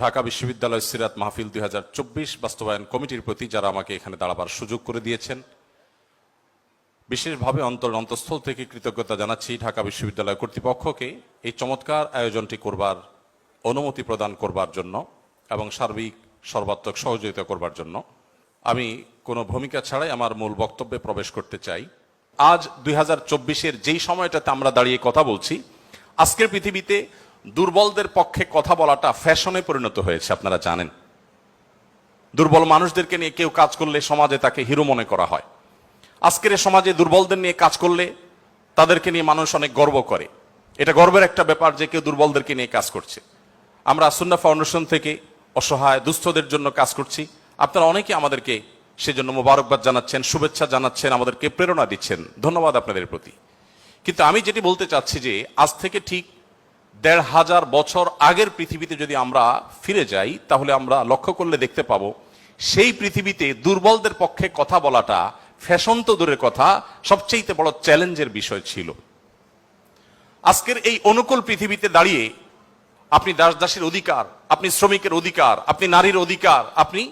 ঢাকা বিশ্ববিদ্যালয় সিরাত মাহফিল 2024 বাস্তবায়ন কমিটির প্রতি যারা আমাকে এখানে দাঁড়াবার সুযোগ করে দিয়েছেন, বিশেষভাবে অন্তঃস্থল থেকে কৃতজ্ঞতা জানাচ্ছি ঢাকা বিশ্ববিদ্যালয় কর্তৃপক্ষকে এই চমৎকার আয়োজনটি করবার অনুমতি প্রদান করবার জন্য এবং সার্বিক সর্বাত্মক সহযোগিতা করবার জন্য। আমি কোনো ভূমিকা ছাড়াই আমার মূল বক্তব্যে প্রবেশ করতে চাই। আজ 2024-এর যেই সময়টাতে আমরা দাঁড়িয়ে কথা বলছি, আজকের পৃথিবীতে দুর্বলদের পক্ষে কথা বলাটা ফ্যাশনে পরিণত হয়েছে। আপনারা জানেন, দুর্বল মানুষদেরকে নিয়ে কেউ কাজ করলে সমাজে তাকে হিরো মনে করা হয়। আজকের সমাজে দুর্বলদের নিয়ে কাজ করলে তাদেরকে নিয়ে মানুষ অনেক গর্ব করে। এটা গর্বের একটা ব্যাপার যে কেউ দুর্বলদেরকে নিয়ে কাজ করছে। আমরা সুন্নাহ ফাউন্ডেশন থেকে অসহায় দুস্থদের জন্য কাজ করছি। আপনারা অনেকে আমাদেরকে সেজন্য মোবারকবাদ জানাচ্ছেন, শুভেচ্ছা জানাচ্ছেন, আমাদেরকে প্রেরণা দিচ্ছেন। ধন্যবাদ আপনাদের প্রতি। কিন্তু আমি যেটি বলতে চাচ্ছি যে আজ থেকে ঠিক ১৫০০ বছর আগের পৃথিবীতে যদি আমরা ফিরে যাই, তাহলে আমরা লক্ষ্য করলে দেখতে পাবো সেই পৃথিবীতে দুর্বলদের পক্ষে কথা বলাটা ফ্যাশন তো দূরের কথা, সবচেয়ে বড় চ্যালেঞ্জের বিষয় ছিল। আজকের এই অনুকূল পৃথিবীতে দাঁড়িয়ে আপনি দাস-দাসীর অধিকার, আপনি শ্রমিকের অধিকার, আপনি নারীর অধিকার, আপনি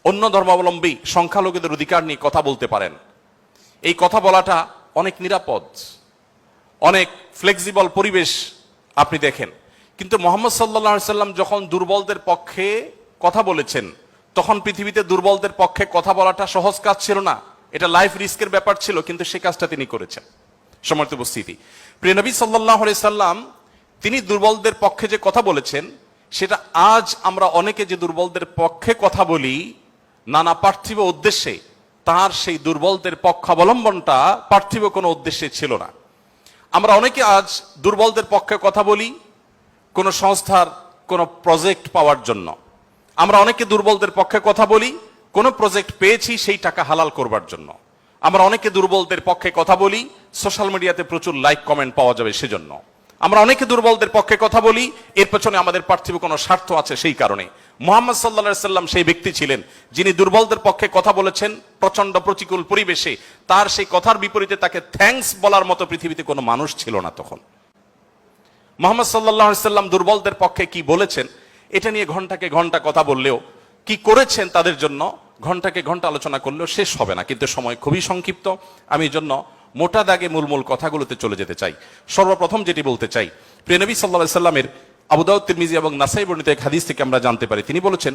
অন্য ধর্মাবলম্বী সংখ্যালঘুদের অধিকার নিয়ে কথা বলতে পারেন। এই কথা বলাটা অনেক নিরাপদ, অনেক ফ্লেক্সিবল পরিবেশ আপনি দেখেন। কিন্তু মুহাম্মদ সাল্লাল্লাহু আলাইহি সাল্লাম যখন দুর্বলদের পক্ষে কথা বলেছেন, তখন পৃথিবীতে দুর্বলদের পক্ষে কথা বলাটা সহজ কাজ ছিল না। এটা লাইফ রিস্কের ব্যাপার ছিল, কিন্তু সেই কাজটা তিনি করেছেন। সম্মানিত উপস্থিতি, প্রিয় নবী সাল্লাল্লাহু আলাইহি সাল্লাম তিনি দুর্বলদের পক্ষে যে কথা বলেছেন, সেটা আজ আমরা অনেকে যে দুর্বলদের পক্ষে কথা বলি নানা পার্থিব উদ্দেশ্যে, তার সেই দুর্বলদের পক্ষাবলম্বনটা পার্থিব কোনো উদ্দেশ্যে ছিল না। আমরা অনেকে আজ দুর্বলদের পক্ষে কথা বলি কোনো সংস্থার কোনো প্রজেক্ট পাওয়ার জন্য। আমরা অনেকে দুর্বলদের পক্ষে কথা বলি কোনো প্রজেক্ট পেয়েছি সেই টাকা হালাল করবার জন্য। আমরা অনেকে দুর্বলদের পক্ষে কথা বলি সোশ্যাল মিডিয়াতে প্রচুর লাইক কমেন্ট পাওয়া যাবে সেজন্য। আমরা অনেকে দুর্বলদের পক্ষে কথা বলি এর পেছনে আমাদের পার্থিব কোনো স্বার্থ আছে সেই কারণে। মুহাম্মদ সাল্লাল্লাহু আলাইহি সাল্লাম সেই ব্যক্তি ছিলেন যিনি দুর্বলদের পক্ষে কথা বলেছেন প্রচন্ড প্রতিকূল পরিবেশে। তার সেই কথার বিপরীতে তাকে থ্যাঙ্কস বলার মতো পৃথিবীতে কোনো মানুষ ছিল না তখন। মুহাম্মদ সাল্লাল্লাহু আলাইহি সাল্লাম দুর্বলদের পক্ষে কি বলেছেন এটা নিয়ে ঘন্টাকে ঘন্টা কথা বললেও, কি করেছেন তাদের জন্য ঘন্টাকে ঘন্টা আলোচনা করলেও শেষ হবে না। কিন্তু সময় খুবই সংক্ষিপ্ত, আমি এই জন্য মোটা দাগে মূল কথাগুলোতে চলে যেতে চাই। সর্বপ্রথম যেটি বলতে চাই, প্রিয় নবী সাল্লাল্লাহু আলাইহি সাল্লামের আবু দাউদ, তিরমিজি এবং নাসাই বর্ণিত এক হাদিস থেকে আমরা জানতে পারি, তিনি বলেছেন,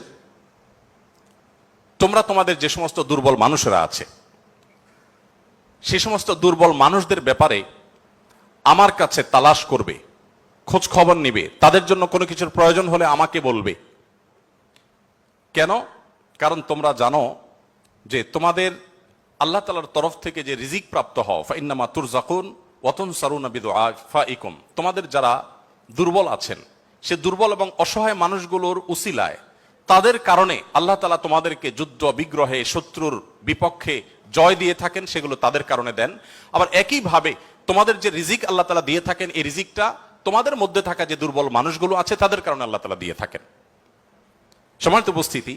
তোমরা তোমাদের যে সমস্ত দুর্বল মানুষেরা আছে সেই সমস্ত দুর্বল মানুষদের ব্যাপারে আমার কাছে তালাশ করবে, খোঁজ খবর নিবে, তাদের জন্য কোনো কিছুর প্রয়োজন হলে আমাকে বলবে। কেন? কারণ তোমরা জানো যে তোমাদের আল্লাহ তাআলার তরফ থেকে যে রিজিক প্রাপ্ত হও, ফাইন্নামা তুরজাকুন ওয়া তুনসারুনা বিদুআফাইকুম, তোমাদের যারা দুর্বল আছেন সে দুর্বল এবং অসহায় মানুষগুলোর উসিলায়, তাদের কারণে আল্লাহ তাআলা তোমাদেরকে যুদ্ধ বিগ্রহে শত্রুর বিপক্ষে জয় দিয়ে থাকেন, সেগুলো তাদের কারণে দেন। আবার একইভাবে তোমাদের যে রিজিক আল্লাহ তাআলা দিয়ে থাকেন, এই রিজিকটা তোমাদের মধ্যে থাকা যে দুর্বল মানুষগুলো আছে তাদের কারণে আল্লাহ তাআলা দিয়ে থাকেন। সম্মানিত উপস্থিতি,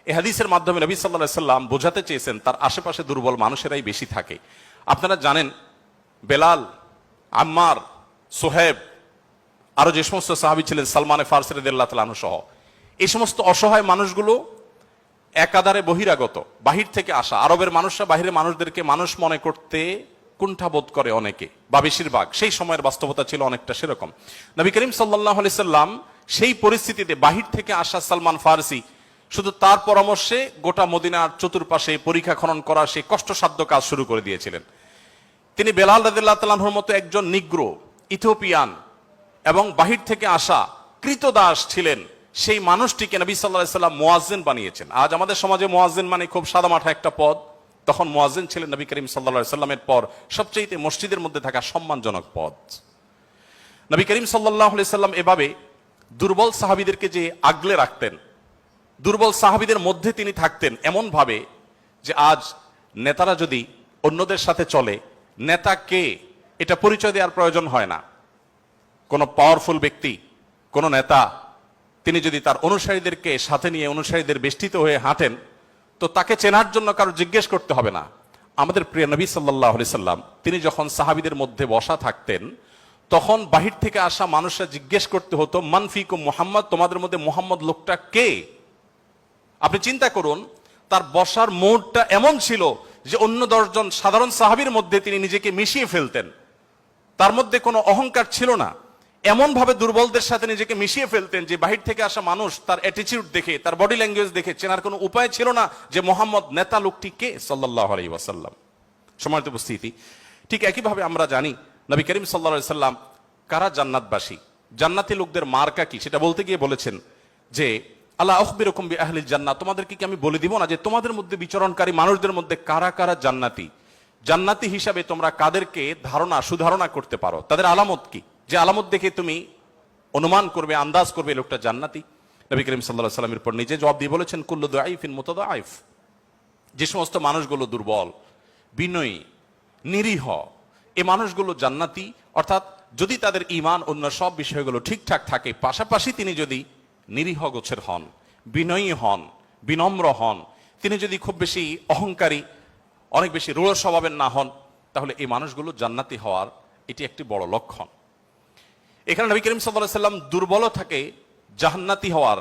এই হাদিসের মাধ্যমে নবী সাল্লাল্লাহু আলাইহি সাল্লাম বোঝাতে চেয়েছেন তার আশেপাশে দুর্বল মানুষেরাই বেশি থাকে। আপনারা জানেন বেলাল, আম্মার, সোহেব, আরো যে সমস্ত সাহাবী ছিলেন, সালমানে ফারসি রাদিয়াল্লাহু তাআলা আনহু সহ, এই সমস্ত অসহায় মানুষগুলো একাধারে বহিরাগত, বাহির থেকে আসা। আরবের মানুষরা বাহিরের মানুষদেরকে মানুষ মনে করতে কুণ্ঠাবোধ করে অনেকে, বা বেশিরভাগ। সেই সময়ের বাস্তবতা ছিল অনেকটা সেরকম। নবী করিম সাল্লাল্লাহু আলাইহি সাল্লাম সেই পরিস্থিতিতে বাহির থেকে আসা সালমান ফারসি, শুধু তার পরামর্শে গোটা মদিনার চতুর্পাশে পরীক্ষা খনন করা সেই কষ্টসাধ্য কাজ শুরু করে দিয়েছিলেন। তিনি বেলাল রাদিয়াল্লাহু তাআলা আনহুর মতো একজন নিগ্রো, ইথিওপিয়ান এবং বাহির থেকে আসা কৃতদাস ছিলেন, সেই মানুষটিকে নবী সাল্লাল্লাহু আলাইহি সাল্লাম মুয়াজ্জিন বানিয়েছেন। আজ আমাদের সমাজে মুয়াজ্জিন মানে খুব সাদামাঠা একটা পদ, তখন মুয়াজ্জিন ছিলেন নবী করিম সাল্লাল্লাহু আলাইহি সাল্লামের পর সবচেয়ে মসজিদের মধ্যে থাকা সম্মানজনক পদ। নবী করিম সাল্লাল্লাহু আলাইহি সাল্লাম এভাবে দুর্বল সাহাবীদেরকে যে আগলে রাখতেন, দুর্বল সাহাবীদের মধ্যে তিনি থাকতেন এমন ভাবে যে আজ নেতারা যদি অন্যদের সাথে চলে, নেতাকে এটা পরিচয় দেওয়ার প্রয়োজন হয় না। কোনো পাওয়ারফুল ব্যক্তি, কোনো নেতা, তিনি যদি তার অনুসারীদেরকে সাথে নিয়ে অনুসারীদের বেষ্টিত হয়ে হাঁটেন, তো তাকে চেনার জন্য কারো জিজ্ঞেস করতে হবে না। আমাদের প্রিয় নবী সাল্লাল্লাহু আলাইহি সাল্লাম তিনি যখন সাহাবীদের মধ্যে বসা থাকতেন, তখন বাহির থেকে আসা মানুষরা জিজ্ঞেস করতে হতো মান ফিকুম মুহাম্মদ, তোমাদের মধ্যে মুহাম্মদ লোকটা কে? আপনি চিন্তা করুন, তার বসার মোড়টা এমন ছিল যে অন্য 10 জন সাধারণ সাহাবীর মধ্যে তিনি নিজেকে মিশিয়ে ফেলতেন। তার মধ্যে কোনো অহংকার ছিল না, এমন ভাবে দুর্বলদের সাথে নিজেকে মিশিয়ে ফেলতেন যে বাহির থেকে আসা মানুষ তার অ্যাটিটিউড দেখে, তার বডি ল্যাঙ্গুয়েজ দেখে চেনার কোনো উপায় ছিল না যে মুহাম্মদ নেতা লোকটি কে সাল্লাল্লাহু আলাইহি ওয়াসাল্লাম। সম্মানিত উপস্থিতি, ঠিক একইভাবে আমরা জানি নবী করিম সাল্লাল্লাহু আলাইহি সাল্লাম কারা জান্নাতবাসী, জান্নাতি লোকদের মার্কা কি, সেটা বলতে গিয়ে বলেছেন যে আল্লাহ আখবিরুকুম বিআহলিল জান্নাহ, তোমাদেরকে কি আমি বলে দিব না যে তোমাদের মধ্যে বিচরণকারী মানুষদের মধ্যে কারা কারা জান্নাতি, জান্নাতি হিসাবে তোমরা কাদেরকে সুধারণা করতে পারো, তাদের আলামত কি, যে আলামত দেখে তুমি অনুমান করবে, আন্দাজ করবে লোকটা জান্নাতি। নবী করিম সাল্লাল্লাহু আলাইহি সাল্লামের পর নিজে জবাব দিয়ে বলেছেন কুল্লু দাঈফিন মুতাদাঈফ, যে সমস্ত মানুষগুলো দুর্বল, বিনয়ী, নিরীহ, এই মানুষগুলো জান্নাতি। অর্থাৎ যদি তাদের ঈমান অন্য সব বিষয়গুলো ঠিকঠাক থাকে, পাশাপাশি তিনি যদি নিরীহ গোছের হন, বিনয়ী হন, বিনম্র হন, তিনি যদি খুব বেশি অহংকারী, অনেক বেশি রূঢ় স্বভাবের না হন, তাহলে এই মানুষগুলো জান্নাতি হওয়ার এটি একটি বড় লক্ষণ। এখানে নবী করিম সাল্লাল্লাহু আলাইহি সাল্লাম দুর্বলতাকে জান্নাতি হওয়ার,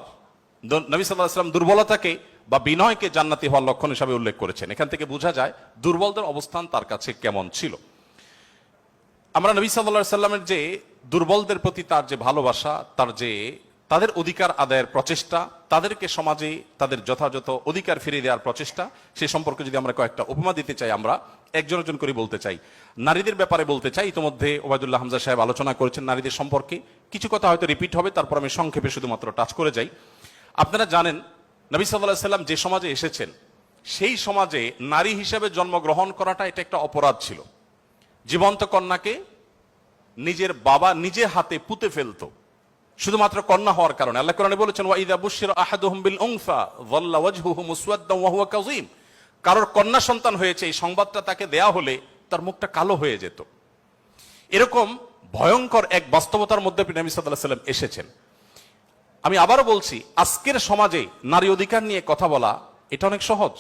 নবী সাল্লাল্লাহু আলাইহি সাল্লাম দুর্বলতাকে বা বিনয়কে জান্নাতি হওয়ার লক্ষণ হিসাবে উল্লেখ করেছেন। এখান থেকে বোঝা যায় দুর্বলদের অবস্থান তার কাছে কেমন ছিল। আমরা নবী সাল্লাল্লাহু আলাইহি সাল্লামের যে দুর্বলদের প্রতি তার যে ভালোবাসা, তাদের অধিকার আদায়ের প্রচেষ্টা, তাদেরকে সমাজে তাদের যথাযথ অধিকার ফিরিয়ে দেওয়ার প্রচেষ্টা, সে সম্পর্কে যদি আমরা কয়েকটা উপমা দিতে চাই, আমরা একজন একজন করে বলতে চাই। নারীদের ব্যাপারে বলতে চাই, ইতিমধ্যে ওবায়দুল্লাহ হামজা সাহেব আলোচনা করেছেন নারীদের সম্পর্কে, কিছু কথা হয়তো রিপিট হবে, তারপর আমি সংক্ষেপে শুধুমাত্র টাচ করে যাই। আপনারা জানেন নবী সাল্লাল্লাহু আলাইহি সাল্লাম যে সমাজে এসেছেন, সেই সমাজে নারী হিসেবে জন্মগ্রহণ করাটা এটা একটা অপরাধ ছিল। জীবন্ত কন্যাকে নিজের বাবা নিজে হাতে পুঁতে ফেলতো শুধুমাত্র কন্যা হওয়ার কারণে। আল্লাহ কোরআনে বলেছেন ওয়া ইযা বুশিরা আহাদুহুম বিল উনসা যাল্লা ওয়াজহুহু মুসওয়াদ্দান ওয়া হুয়া কাযীম, কারোর কন্যা সন্তান হয়েছে এই সংবাদটা তাকে দেয়া হলে তার মুখটা কালো হয়ে যেত। এরকম ভয়ঙ্কর এক বাস্তবতার মধ্যে নবী সাল্লাল্লাহু আলাইহি সাল্লাম এসেছেন। আমি আবারও বলছি, আজকের সমাজে নারী অধিকার নিয়ে কথা বলা এটা অনেক সহজ।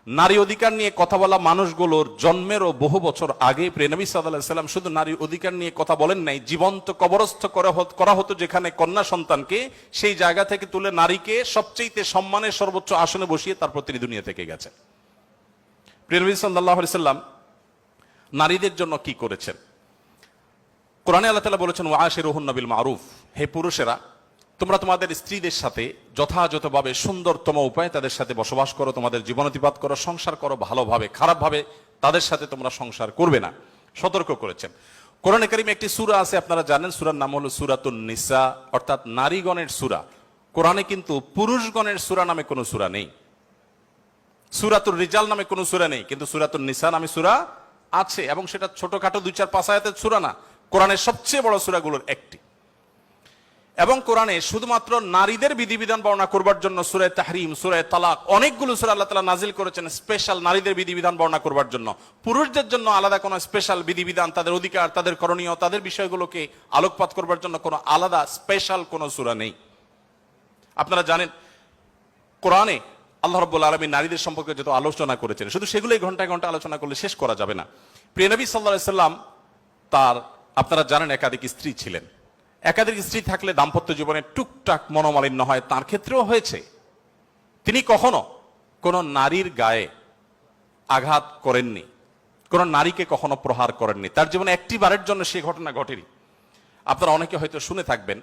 নারী অধিকার নিয়ে কথা বলা মানুষগুলোর জন্মেরও বহু বছর আগে নবী সাল্লাল্লাহু আলাইহি সাল্লাম শুধু নারী অধিকার নিয়ে কথা বলেন নাই, জীবন্ত কবরস্থ করা হতো যেখানে কন্যা সন্তানকে, সেই জায়গা থেকে তুলে নারীকে সবচেয়ে সম্মানের সর্বোচ্চ আসনে বসিয়ে তারপর তিনি দুনিয়া থেকে গেছেন। নবী সাল্লাল্লাহু আলাইহি সাল্লাম নারীদের জন্য কি করেছেন? কোরআনে আল্লাহ তাআলা বলেছেন ওয়াশিরুহুন্না বিল মারুফ, হে পুরুষেরা তোমরা তোমাদের স্ত্রীদের সাথে যথাযথভাবে সুন্দরতম উপায়ে তাদের সাথে বসবাস করো, তোমাদের জীবনাতিপাত করো, সংসার করো ভালোভাবে, খারাপভাবে তাদের সাথে তোমরা সংসার করবে না, সতর্ক করেছেন। কোরআনে কারিমে একটি সূরা আছে, আপনারা জানেন, সূরার নাম হলো সূরাতুন নিসা, অর্থাৎ নারীগণের সূরা। কোরআনে কিন্তু পুরুষগণের সূরা নামে কোনো সূরা নেই, সূরাতুর রিজাল নামে কোনো সূরা নেই, কিন্তু সূরাতুন নিসা নামে সূরা আছে, এবং সেটা ছোটখাটো 2-4-5 আয়াতের সূরা না, কোরআনের সবচেয়ে বড় সূরাগুলোর একটি। এবং কোরআনে শুধুমাত্র নারীদের বিধিবিধান বর্ণনা করবার জন্য সূরা তাহরিম, সূরা তালাক, অনেকগুলো সূরা আল্লাহ তাআলা নাজিল করেছেন স্পেশাল নারীদের বিধিবিধান বর্ণনা করবার জন্য। পুরুষদের জন্য আলাদা কোনো স্পেশাল বিধিবিধান, তাদের অধিকার, তাদের করণীয়, তাদের বিষয়গুলোকে আলোকপাত করবার জন্য কোনো আলাদা স্পেশাল কোনো সূরা নেই। আপনারা জানেন কোরআনে আল্লাহ রাব্বুল আলামিন নারীদের সম্পর্কে যত আলোচনা করেছেন, শুধু সেগুলোই ঘন্টায় ঘন্টা আলোচনা করলে শেষ করা যাবে না। প্রিয় নবী সাল্লাল্লাহু আলাইহি সাল্লাম তার, আপনারা জানেন, একাধিক স্ত্রী ছিলেন। একাধিক স্ত্রী থাকলে দাম্পত্য জীবনে টুকটাক মনোমালিন্য হয়, তার ক্ষেত্রেও হয়েছে। তিনি কখনো কোনো নারীর গায়ে আঘাত করেননি, কোন নারীকে কখনো প্রহার করেননি, তার জীবনে একটি বারের জন্য সে ঘটনা ঘটেনি। আপনারা অনেকে হয়তো শুনে থাকবেন,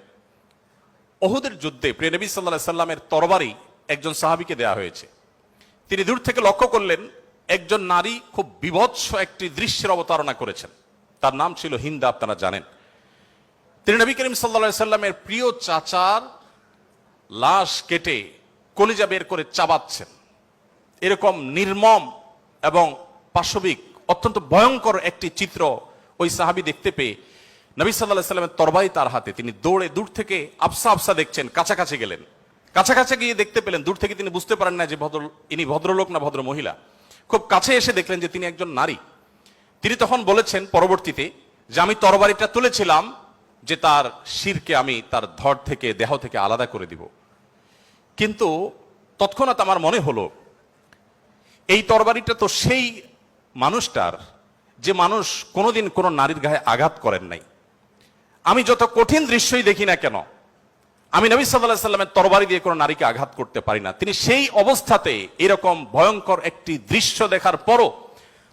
উহুদের যুদ্ধে প্রিয় নবী সাল্লাল্লাহু আলাইহি সাল্লামের তরবারি একজন সাহাবীকে দেয়া হয়েছে। তিনি দূর থেকে লক্ষ্য করলেন একজন নারী খুব বিভৎস একটি দৃশ্যের অবতারণা করেছেন, তার নাম ছিল হিন্দা, আপনারা জানেন। তিনি নবী করিম সাল্লাল্লাহু আলাইহি সাল্লামের প্রিয় চাচার লাশ কেটে কলিজা বের করে চাবাচ্ছেন। এরকম নির্মম এবং পাশবিক অত্যন্ত ভয়ঙ্কর একটি চিত্র ওই সাহাবী দেখতে পেয়ে নবী সাল্লাল্লাহু আলাইহি সাল্লামের তরবারি তার হাতে, তিনি দৌড়ে দূর থেকে আফসা আফসা দেখছেন, কাছাকাছি গেলেন। কাছাকাছি গিয়ে দেখতে পেলেন, দূর থেকে তিনি বুঝতে পারেন না যে ইনি ভদ্রলোক না ভদ্র মহিলা। খুব কাছে এসে দেখলেন যে তিনি একজন নারী। তিনি তখন বলেছেন পরবর্তীতে যে আমি তরবারিটা তুলেছিলাম যে তার শিরকে আমি তার ধড় থেকে, দেহ থেকে আলাদা করে দিব, কিন্তু তৎক্ষণাৎ আমার মনে হলো এই তরবারিটা তো সেই মানুষটার যে মানুষ কোনোদিন কোনো নারীর গায়ে আঘাত করেন নাই, আমি যত কঠিন দৃশ্যই দেখি না কেন, আমি নবী সাল্লাল্লাহু আলাইহি ওয়াসাল্লামের তরবারি দিয়ে কোনো নারীকে আঘাত করতে পারি না। তিনি সেই অবস্থাতে এরকম ভয়ঙ্কর একটি দৃশ্য দেখার পরও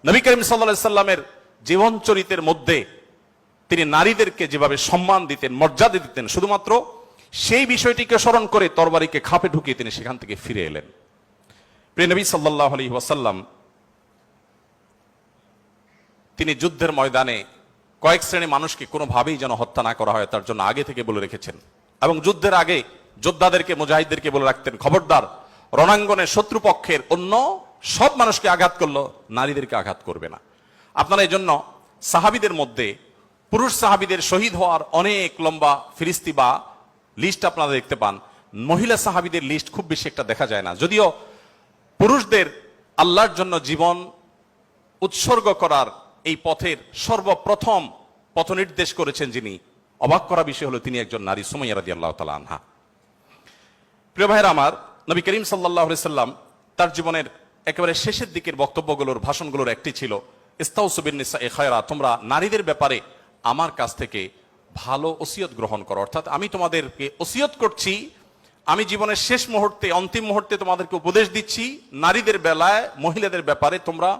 নবী করিম সাল্লাল্লাহু আলাইহি ওয়াসাল্লামের জীবন চরিত্রের মধ্যে তিনি নারীদেরকে যেভাবে সম্মান দিতেন, মর্যাদা দিতেন, শুধুমাত্র সেই বিষয়টিকে স্মরণ করে তরবারিকে খাপে ঢুকিয়ে তিনি সেখান থেকে ফিরে এলেন। প্রিয় নবী সাল্লাল্লাহু আলাইহি ওয়াসাল্লাম তিনি যুদ্ধের ময়দানে কয়েক শ্রেণী মানুষকে কোনোভাবেই যেন হত্যা না করা হয় তার জন্য আগে থেকে বলে রেখেছেন, এবং যুদ্ধের আগে যোদ্ধাদেরকে, মুজাহিদদেরকে বলে রাখতেন, খবরদার রণাঙ্গনে শত্রুপক্ষের অন্য সব মানুষকে আঘাত করলো, নারীদেরকে আঘাত করবে না। আপনারা এই জন্য সাহাবীদের মধ্যে পুরুষ সাহাবীদের শহীদ হওয়ার অনেক লম্বা ফিরিস্তি বা লিস্ট আপনারা দেখতে পান। মহিলা সাহাবীদের লিস্ট খুব বেশি একটা দেখা যায় না, যদিও পুরুষদের আল্লাহর জন্য জীবন উৎসর্গ করার এই পথের সর্বপ্রথম পথ নির্দেশ করেছেন যিনি, অবাক করা বিষয় হলো তিনি একজন নারী, সুমাইয়া রাদিয়াল্লাহু তাআলা আনহা। প্রিয় ভাইরা আমার, নবী করিম সাল্লাল্লাহু আলাইহি সাল্লাম তার জীবনের একেবারে শেষের দিকের বক্তব্যগুলোর, ভাষণগুলোর একটি ছিল ইস্তাউসু বিন নিসাই খায়রা, তোমরা নারীদের ব্যাপারে আমার কাছ থেকে ভালো ওসিয়ত গ্রহণ করো। অর্থাৎ আমি তোমাদেরকে ওসিয়ত করছি, আমি জীবনের শেষ মুহূর্তে, অন্তিম মুহূর্তে তোমাদেরকে উপদেশ দিচ্ছি, নারীদের বেলায়, মহিলাদের ব্যাপারে তোমরা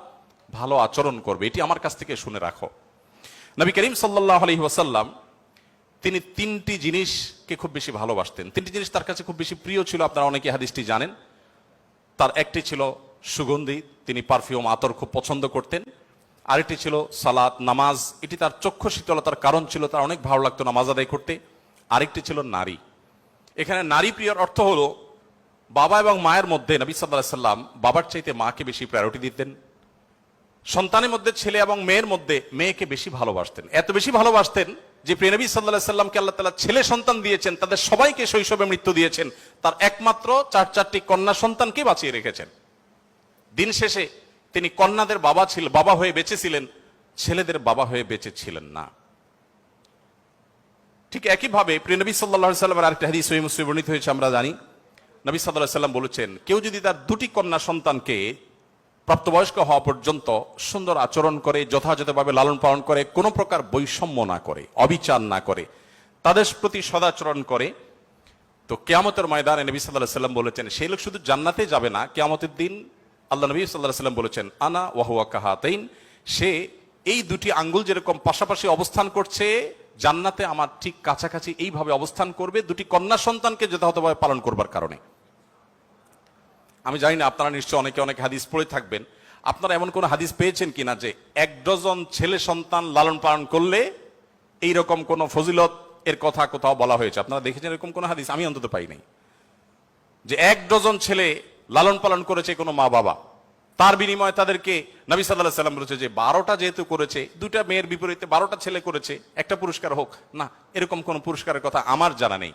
ভালো আচরণ করবে, এটি আমার কাছ থেকে শুনে রাখো। নবী করিম সাল্লাল্লাহু আলাইহি ওয়াসাল্লাম তিনি তিনটি জিনিসকে খুব বেশি ভালোবাসতেন, তিনটি জিনিস তার কাছে খুব বেশি প্রিয় ছিল। আপনারা অনেকে হাদিসটি জানেন। তার একটি ছিল সুগন্ধি, তিনি পারফিউম, আতর খুব পছন্দ করতেন। আরেকটি ছিল সালাত, নামাজ, এটি তার চক্ষু শীতলতার কারণ ছিল, তার অনেক ভালো লাগতো নামাজ আদায় করতে। আরেকটি ছিল নারী। এখানে নারী প্রিয়র অর্থ হলো বাবা এবং মায়ের মধ্যে নবী সাল্লাল্লাহু আলাইহি সাল্লাম বাবার চাইতে মাকে বেশি প্রায়োরিটি দিতেন। সন্তানের মধ্যে ছেলে এবং মেয়ের মধ্যে মেয়েকে বেশি ভালোবাসতেন, এত বেশি ভালোবাসতেন যে প্রিয় নবী সাল্লাল্লাহু আলাইহি সাল্লামকে আল্লাহ তাআলা ছেলে সন্তান দিয়েছেন, তাদের সবাইকে শৈশবে মৃত্যু দিয়েছেন, তার একমাত্র চারটি কন্যা সন্তানকে বাঁচিয়ে রেখেছেন। দিন শেষে তিনি কন্যাদের বাবা হয়ে বেঁচেছিলেন, ছেলেদের বাবা হয়ে বেঁচে ছিলেন না। ঠিক একইভাবে প্রিয় নবী সাল্লাল্লাহু আলাইহি সাল্লামের আরেকটা হাদিস সহিহ মুসলিমে বর্ণিত হয়েছে, আমরা জানি নবী সাল্লাল্লাহু আলাইহি সাল্লাম বলেছেন, কেউ যদি তার দুটি কন্যা সন্তানকে প্রাপ্তবয়স্ক হওয়া পর্যন্ত সুন্দর আচরণ করে, যথাযথভাবে লালন পালন করে, কোনো প্রকার বৈষম্য না করে, অবিচার না করে, তাদের প্রতি সদাচরণ করে, তো কিয়ামতের ময়দানে নবী সাল্লাল্লাহু আলাইহি সাল্লাম বলেছেন সেই লোক শুধু জান্নাতে যাবে না, কিয়ামতের দিন আল্লাহ নবী সাল্লাল্লাহু আলাইহি সাল্লাম বলেছেন আনা ওয়া হুয়া কাহাতাইন, সে এই দুটি আঙ্গুল যেরকম পাশাপাশি অবস্থান করছে জান্নাতে আমার ঠিক কাছাকাছি এইভাবে অবস্থান করবে, দুটি কন্যা সন্তানকে যথাযথভাবে পালন করবার কারণে। আমি জানি না আপনারা নিশ্চয় অনেকে অনেক হাদিস পড়ে থাকবেন, আপনারা এমন কোন হাদিস পেয়েছেন কিনা যে 1 ডজন ছেলে সন্তান লালন পালন করলে এইরকম কোন ফজিলত এর কথা কোথাও বলা হয়েছে? আপনারা দেখেছেন এরকম কোন হাদিস? আমি অন্তত পাই নাই যে 1 ডজন ছেলে লালন পালন করেছে কোনো মা বাবা, তার বিনিময়ে তাদেরকে নবী সাল্লাল্লাহু আলাইহি সাল্লাম বলেছে যে 12টা যেহেতু করেছে, দুইটা মেয়ের বিপরীতে 12টা ছেলে করেছে, একটা পুরস্কার হোক না, এরকম কোন পুরস্কারের কথা আমার জানা নেই।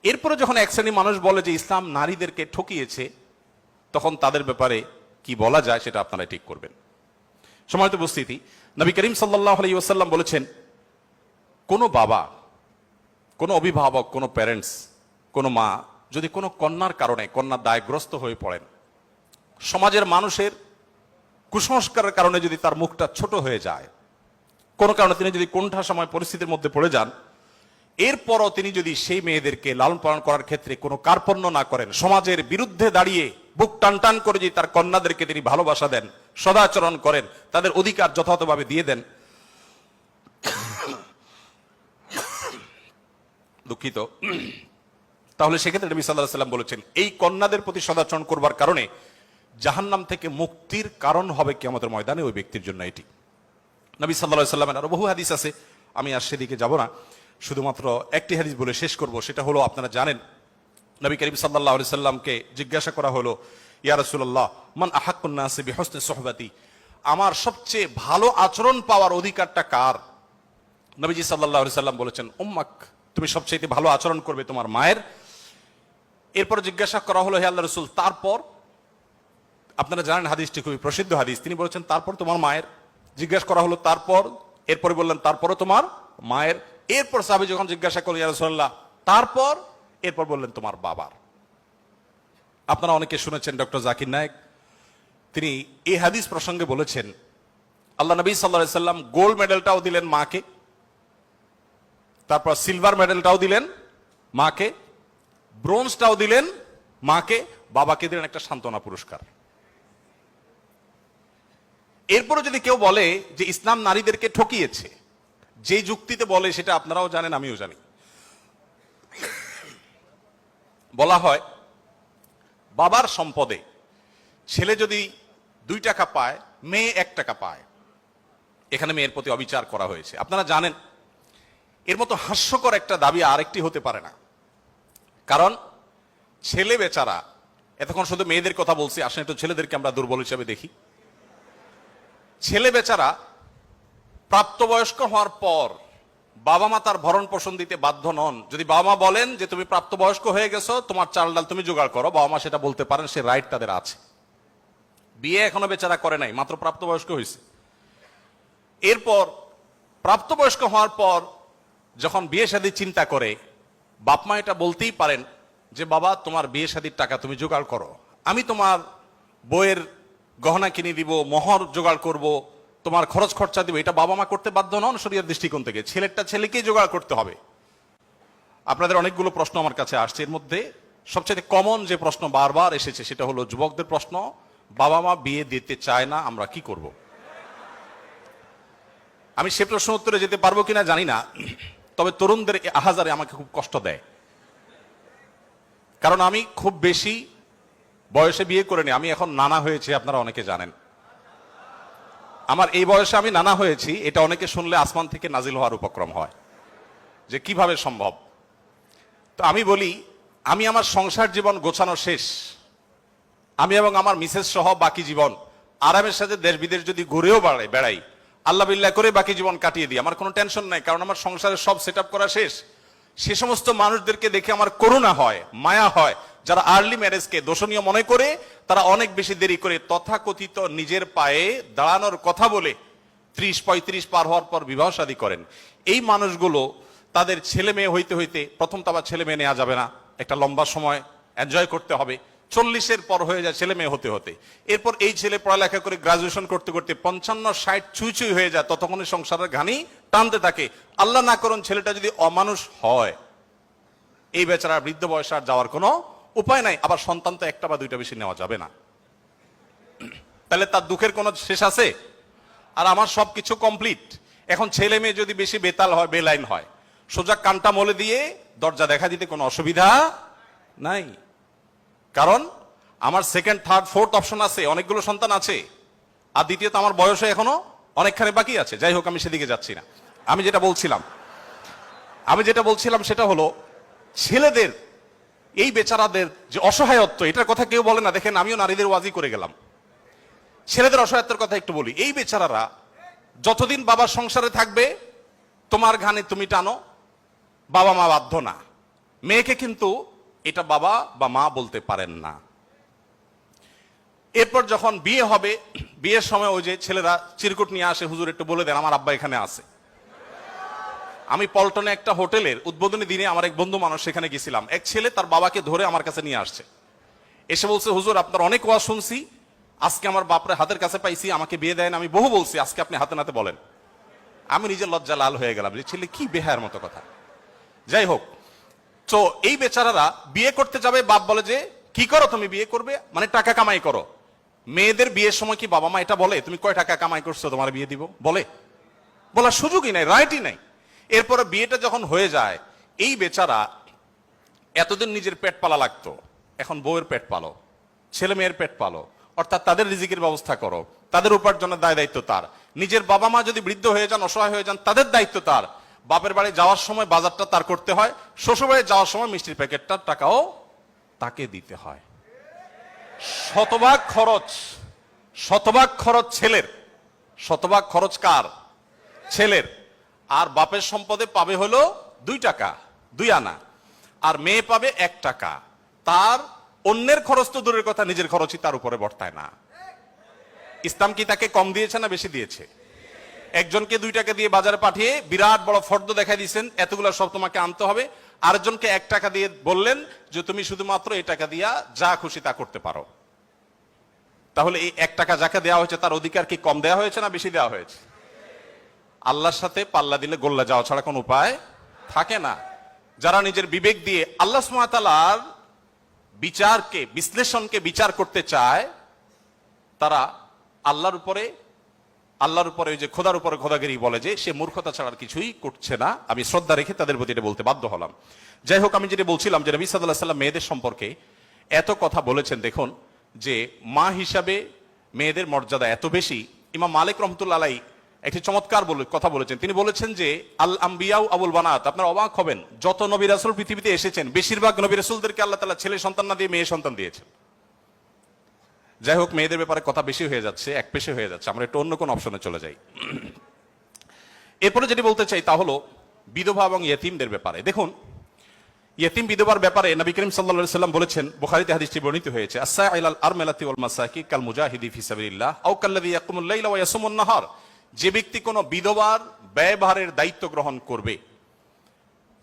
এরপরে যখন এক শ্রেণী মানুষ বলে যে ইসলাম নারীদেরকে ঠকিয়েছে, তখন তাদের ব্যাপারে কি বলা যায় সেটা আপনারা ঠিক করবেন। সম্মানিত উপস্থিতি, নবী করিম সাল্লাল্লাহু আলাইহি ওয়াসাল্লাম বলেছেন, কোনো বাবা, কোনো অভিভাবক, কোনো প্যারেন্টস, কোনো মা যদি কোনো কন্যার কারণে কন্যার দায়গ্রস্ত হয়ে পড়েন, সমাজের মানুষের কুসংস্কারের কারণে যদি তার মুখটা ছোট হয়ে যায়, কোনো কারণে তিনি যদি কোণঠাসা সময় পরিস্থিতির মধ্যে পড়ে যান, এরপরও তিনি যদি সেই মেয়েদেরকে লালন পালন করার ক্ষেত্রে কোনো কার্পণ্য না করেন, সমাজের বিরুদ্ধে দাঁড়িয়ে বুক টান টান করে যদি তার কন্যাদেরকে তিনি ভালোবাসা দেন, সদাচরণ করেন, তাদের অধিকার যথাযথভাবে দিয়ে দেন, দুঃখিত, তাহলে সেক্ষেত্রে নবী সাল্লাল্লাহু আলাইহি ওয়াসাল্লাম বলেছেন এই কন্যাদের প্রতি সদাচরণ করবার কারণে জাহান্নাম থেকে মুক্তির কারণ হবে কিয়ামতের ময়দানে ওই ব্যক্তির জন্য। এটি নবী সাল্লাল্লাহু আলাইহি ওয়াসাল্লামের আরো বহু হাদিস আছে, আমি আর সেদিকে যাব না, শুধুমাত্র একটি হাদিস বলে শেষ করব। সেটা হলো, আপনারা জানেন নবী করিম সাল্লাল্লাহু আলাইহি সাল্লামকে জিজ্ঞাসা করা হলো, ইয়া রাসূলুল্লাহ মান আহাক্কুন নাসি বিহুসনি সুহবাতি, আমার সবচেয়ে ভালো আচরণ পাওয়ার অধিকারটা কার? নবীজি সাল্লাল্লাহু আলাইহি সাল্লাম বলেছেন উম্মাক, তুমি সবচেয়ে ভালো আচরণ করবে তোমার মায়ের। এরপর জিজ্ঞাসা করা হলো, হে আল্লাহর রাসূল তারপর? আপনারা জানেন হাদিসটি খুবই প্রসিদ্ধ হাদিস, তিনি বলেছেন তারপর তোমার মায়ের। জিজ্ঞাসা করা হলো তারপর, এরপরে বললেন তারপরও তোমার মায়ের। এরপর সাহাবী যখন জিজ্ঞাসা করলেন ইয়া রাসূলুল্লাহ তারপর, এরপর বললেন তোমার বাবার। আপনারা অনেকে শুনেছেন ডক্টর জাকির নায়েক, তিনি এই হাদিস প্রসঙ্গে বলেছেন আল্লাহ নবী সাল্লাল্লাহু আলাইহি সাল্লাম গোল্ড মেডেলটাও দিলেন মাকে, তারপর সিলভার মেডেলটাও দিলেন মাকে, ব্রোঞ্জটাও দিলেন মাকে, বাবাকে দিলেন একটা সান্ত্বনা পুরস্কার। এরপরে যদি কেউ বলে যে ইসলাম নারীদেরকে ঠকিয়েছে, যে যুক্তিতে বলে সেটা আপনারাও জানেন আমিও জানি। বলা হয় বাবার সম্পদে ছেলে যদি 2 টাকা পায়, মেয়ে 1 টাকা পায়, এখানে মেয়ের প্রতি অবিচার করা হয়েছে। আপনারা জানেন এর মতো হাস্যকর একটা দাবি আরেকটি হতে পারে না। কারণ ছেলে বেচারা, এতক্ষণ শুধু মেয়েদের কথা বলছি, আসলে একটু ছেলেদেরকে আমরা দুর্বল হিসেবে দেখি। ছেলে বেচারা প্রাপ্তবয়স্ক হওয়ার পর বাবা মা তার ভরণ পোষণ দিতে বাধ্য নন। যদি বাবা মা বলেন যে তুমি প্রাপ্তবয়স্ক হয়ে গেছো, তোমার চাল ডাল তুমি জোগাড় করো, বাবা মা সেটা বলতে পারেন, সে রাইট তাদের আছে। বিয়ে এখনো বেচারা করে নাই, মাত্র প্রাপ্তবয়স্ক হয়েছে। এরপর প্রাপ্তবয়স্ক হওয়ার পর যখন বিয়ে শাদী চিন্তা করে, বাপ মা এটা বলতেই পারেন যে বাবা তোমার বিয়ে শাদীর টাকা তুমি জোগাড় করো, আমি তোমার বইয়ের গহনা কিনে দিব, মোহর জোগাড় করব, তোমার খরচ খরচা দিব। এটা বাবা মা করতে বাধ্য নন শরীয়তের দৃষ্টিকোণ থেকে, ছেলেরটা ছেলেকেই জোগাড় করতে হবে। আপনাদের অনেকগুলো প্রশ্ন আমার কাছে আসছে, এর মধ্যে সবচেয়ে কমন যে প্রশ্ন বারবার এসেছে সেটা হলো যুবকদের প্রশ্ন, বাবা মা বিয়ে দিতে চায় না, আমরা কি করব? আমি সে প্রশ্ন উত্তরে যেতে পারবো কিনা জানি না, তবে তরুণদের আহাজারে আমাকে খুব কষ্ট দেয়। কারণ আমি খুব বেশি বয়সে বিয়ে করিনি, আমি এখন নানা হয়েছি, আপনারা অনেকে জানেন। আমার এই বয়সে আমি নানা হয়েছি, এটা অনেকে শুনলে আসমান থেকে নাজিল হওয়ার উপক্রম হয় যে কিভাবে সম্ভব। তো আমি বলি, আমি আমার সংসার জীবন গোছানো শেষ, আমি এবং আমার মিসেস সহ বাকি জীবন আরামের সাথে দেশ বিদেশ যদি ঘুরেও বেড়াই, আল্লাহ বিল্লাহ করে বাকি জীবন কাটিয়ে দিই, আমার কোনো টেনশন নাই, কারণ আমার সংসারের সব সেট আপ করা শেষ। সে সমস্ত মানুষদেরকে দেখে আমার করুণা হয়, মায়া হয়, যারা আর্লি ম্যারেজকে দোষণীয় মনে করে, তারা অনেক বেশি দেরি করে তথাকথিত নিজের পায়ে দাঁড়ানোর কথা বলে 30-35 পার হওয়ার পর বিবাহ শাদী করেন। এই মানুষগুলো তাদের ছেলে মেয়ে হইতে হইতে, প্রথম তো আবার ছেলে মেয়ে নেওয়া যাবে না, একটা লম্বা সময় এনজয় করতে হবে, 40-এর পর হয়ে যায় ছেলে মেয়ে হতে হতে। এরপর এই ছেলে পড়ালেখা করে গ্রাজুয়েশন করতে করতে 55-60 ছুঁই ছুঁই হয়ে যায়, ততক্ষণে সংসারের ঘানি টানতে থাকে। আল্লাহ না করুন ছেলেটা যদি অমানুষ হয়, এই বেচারা বৃদ্ধ বয়সে আর যাওয়ার কোনো উপায় নাই। আবার সন্তান তো 1টা বা 2টা বেশি নেওয়া যাবে না, তাহলে তার দুঃখের কোনো শেষ আছে? আর আমার সবকিছু কমপ্লিট। এখন ছেলে মেয়ে যদি বেশি বেতাল হয়, বেলাইন হয়, সোজা কানটা মলে দিয়ে দরজা দেখা দিতে কোনো অসুবিধা নাই। কারণ আমার 2nd, 3rd, 4th অপশন আছে, অনেকগুলো সন্তান আছে। আর দ্বিতীয়ত আমার বয়সে এখনো অনেকখানি বাকি আছে। যাই হোক, আমি সেদিকে যাচ্ছি না। আমি যেটা বলছিলাম সেটা হলো ছেলেদের, এই বেচারাদের যে অসহায়ত্ব, এটার কথা কেউ বলে না। দেখেন, আমিও নারীদের ওয়াজি করে গেলাম, ছেলেদের অসহায়ত্বের কথা একটু বলি। এই বেচারারা যতদিন বাবার সংসারে থাকবে, তোমার ঘানে তুমি টানো, বাবা মা বাধ্য না। মেয়েকে কিন্তু এটা বাবা বা মা বলতে পারেন না। এরপর যখন বিয়ে হবে, বিয়ের সময় ওই যে ছেলেরা চিরকুট নিয়ে আসে, হুজুর একটু বলে দেন আমার আব্বা এখানে আছে। আমি পল্টনে একটা হোটেলের উদ্বোধনী দিনে আমার এক বন্ধু মানুষ সেখানে গেছিলাম, এক ছেলে তার বাবাকে ধরে আমার কাছে নিয়ে আসছে, এসে বলছে হুজুর আপনার অনেক ওয়াজ শুনছি, আজকে আমার বাপরে হাতের কাছে পাইছি, আমাকে বিয়ে দেন, আমি বহু বলছি, আজকে আপনি হাতে নাতে বলেন। আমি নিজের লজ্জা লাল হয়ে গেলাম যে ছেলে কি বেহায়ার মতো কথা। যাই হোক, তো এই বেচারারা বিয়ে করতে যাবে, বাপ বলে যে কি করো তুমি, বিয়ে করবে মানে টাকা কামাই করো। মেয়েদের বিয়ের সময় কি বাবা মা এটা বলে তুমি কয় টাকা কামাই করছো তোমার বিয়ে দিব? বলার সুযোগই নাই, রাইটই নাই। এরপরে বিয়েটা যখন হয়ে যায়, এই বেচারা এতদিন নিজের পেট পালা লাগতো, এখন বউয়ের পেট পালো, ছেলে মেয়ের পেট পালো, অর্থাৎ তাদের রিজিকের ব্যবস্থা করো, তাদের উপার্জনের দায় দায়িত্ব তার। নিজের বাবা মা যদি বৃদ্ধ হয়ে যান, অসহায় হয়ে যান, তাদের দায়িত্ব তার। বাপের বাড়ি যাওয়ার সময় বাজারটা তার করতে হয়, শ্বশুর বাড়ি যাওয়ার সময় মিষ্টির প্যাকেটটার টাকাও তাকে দিতে হয়। শতভাগ খরচ ছেলের, শতভাগ খরচ কার? ছেলের। আর বাপের সম্পদে পাবে হলো 2 টাকা, 2 আনা, আর মেয়ে পাবে 1 টাকা। তার অন্যের খরচ তো দূরের কথা, নিজের খরচই তার উপরে বর্তায় না। ইসলাম কি তাকে কম দিয়েছে না বেশি দিয়েছে? একজনকে 2 টাকা দিয়ে বাজারে পাঠিয়ে বিরাট বড় ফর্দ দেখাই দিয়েছেন, এতগুলো সব তোমাকে আনতে হবে। আরেকজনকে 1 টাকা দিয়ে বললেন যে তুমি শুধুমাত্র এই টাকা দিয়া যা খুশি তা করতে পারো। তাহলে এই 1 টাকা যাকে দেওয়া হয়েছে তার অধিকার কি কম দেওয়া হয়েছে না বেশি দেওয়া হয়েছে? আল্লাহর সাথে পাল্লা দিলে গোল্লা যাওয়া ছাড়া কোনো উপায় থাকে না। যারা নিজের বিবেক দিয়ে আল্লাহ সুবহানাহু ওয়া তাআলার বিচারকে, বিশ্লেষণকে বিচার করতে চায়, তারা আল্লাহর উপরে ওই যে খোদার উপরে খোদাগিরি বলে, যে সে মূর্খতা ছাড়া আর কিছুই করছে না। আমি শ্রদ্ধা রেখে তাদের প্রতি এটা বলতে বাধ্য হলাম। যাই হোক, আমি যেটা বলছিলাম যে নবী সাল্লাল্লাহু আলাইহি ওয়াসাল্লাম মেয়েদের সম্পর্কে এত কথা বলেছেন। দেখুন যে মা হিসাবে মেয়েদের মর্যাদা এত বেশি। ইমাম মালিক রহমতুল্লাহ আলাইহি একটি চমৎকার কথা বলেছেন। তিনি বলেছেন যে আল আম্বিয়াউ আবুল বানাত। আপনারা অবাক হবেন, যত নবী রাসূল পৃথিবীতে এসেছেন বেশিরভাগ নবী রাসূলদেরকে আল্লাহ তাআলা ছেলে সন্তান না দিয়ে মেয়ে সন্তান দিয়েছেন। যাই হোক, মেয়েদের ব্যাপারে কথা বেশি হয়ে যাচ্ছে, এক পেশে হয়ে যাচ্ছে, আমরা একটু অন্য কোন অপশনে চলে যাই। এরপরে যেটি বলতে চাই তা হলো বিধবা এবং ইয়েতিমদের ব্যাপারে। দেখুন, ইয়েতিম বিধবার ব্যাপারে নবী করিম সাল্লাল্লাহু আলাইহি সাল্লাম বলেছেন, বুখারীতে হাদিসটি বর্ণিত হয়েছে, আস-সাইলাল আরমালাতি ওয়াল মাসাকি কাল মুজাহিদি ফি সাবিলিল্লাহ আও কাল্লাযী ইয়াকুমুল লাইলা ওয়া ইয়াসুমুন নাহার। যে ব্যক্তি কোনো বিধবার ব্যয়ভারের দায়িত্ব গ্রহণ করবে,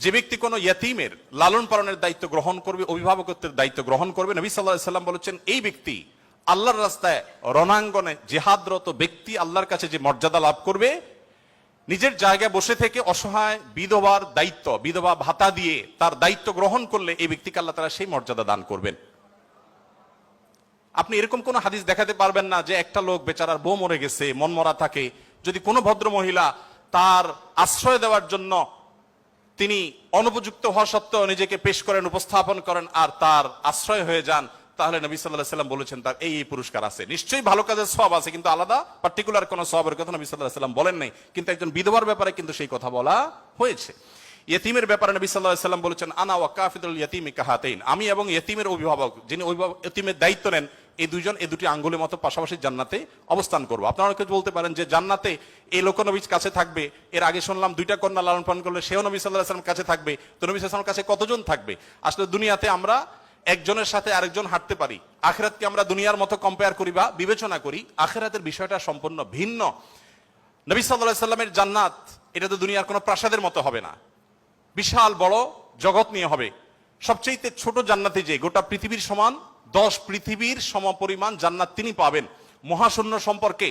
যে ব্যক্তি কোনো ইয়েতিমের লালন পালনের দায়িত্ব গ্রহণ করবে, অভিভাবকত্বের দায়িত্ব গ্রহণ করবে, নবী সাল্লাল্লাহু আলাইহি সাল্লাম বলেছেন এই ব্যক্তি আল্লাহর রাস্তায় রণাঙ্গনে জিহাদরত ব্যক্তি আল্লাহর কাছে যে মর্যাদা লাভ করবে, নিজের জায়গায় বসে থেকে অসহায় বিধবার দায়িত্ব, বিধবা ভাতা দিয়ে তার দায়িত্ব গ্রহণ করলে এই ব্যক্তিকে আল্লাহ তাআলা সেই মর্যাদা দান করবেন। আপনি এরকম কোন হাদিস দেখাতে পারবেন না যে একটা লোক বেচারার বউ মরে গেছে, মন মরা থাকে, যদি কোনো ভদ্র মহিলা তার আশ্রয় দেওয়ার জন্য তিনি অনুপযুক্ত হওয়া সত্ত্বেও নিজেকে পেশ করেন, উপস্থাপন করেন, আর তার আশ্রয় হয়ে যান, তাহলে নবী সাল্লাল্লাহু আলাইহি সাল্লাম বলেছেন তার এই পুরস্কার আছে। নিশ্চয়ই ভালো কাজের সওয়াব আছে, কিন্তু আলাদা পার্টিকুলার কোন সওয়াবের কথা নবী সাল্লাল্লাহু আলাইহি সাল্লাম বলেন নাই। কিন্তু একজন বিধবার ব্যাপারে কিন্তু সেই কথা বলা হয়েছে। ইয়েতিমের ব্যাপারে নবী সাল্লাল্লাহু আলাইহি সাল্লাম বলেছেন, আনা ওয়া কাফিদুল ইয়াতিমি কাহাতাইন। আমি এবং ইয়েতিমের অভিভাবক, যিনি ইয়েতিমের দায়িত্ব নেন, এই দুইজন এই দুটি আঙ্গুলের মতো পাশাপাশি জান্নাতে অবস্থান করবো। আপনারা অনেকে বলতে পারেন যে জান্নাতে এই লোক নবীর কাছে থাকবে, এর আগে শুনলাম দুইটা কন্যা লালন পালন করলে সেও নবী সাল্লাল্লাহু আলাইহি সাল্লামের কাছে থাকবে, তো নবী সাল্লাল্লাহু আলাইহি সাল্লামের কাছে কতজন থাকবে? আসলে দুনিয়াতে আমরা একজনের সাথে আরেকজন হাঁটতে পারি, আখিরাতকে আমরা দুনিয়ার মতো কম্পেয়ার করি বা বিবেচনা করি, আখিরাতের বিষয়টা সম্পূর্ণ ভিন্ন। নবী সাল্লাল্লাহু আলাইহি সাল্লামের জান্নাত এটা তো দুনিয়ার কোনো প্রাসাদের মতো হবে না, বিশাল বড় জগৎ নিয়ে হবে। সবচেয়ে ছোট জান্নাতে যে গোটা পৃথিবীর সমান 10 পৃথিবীর সমপরিমাণ জান্নাত তিনি পাবেন। মহাশূন্য সম্পর্কে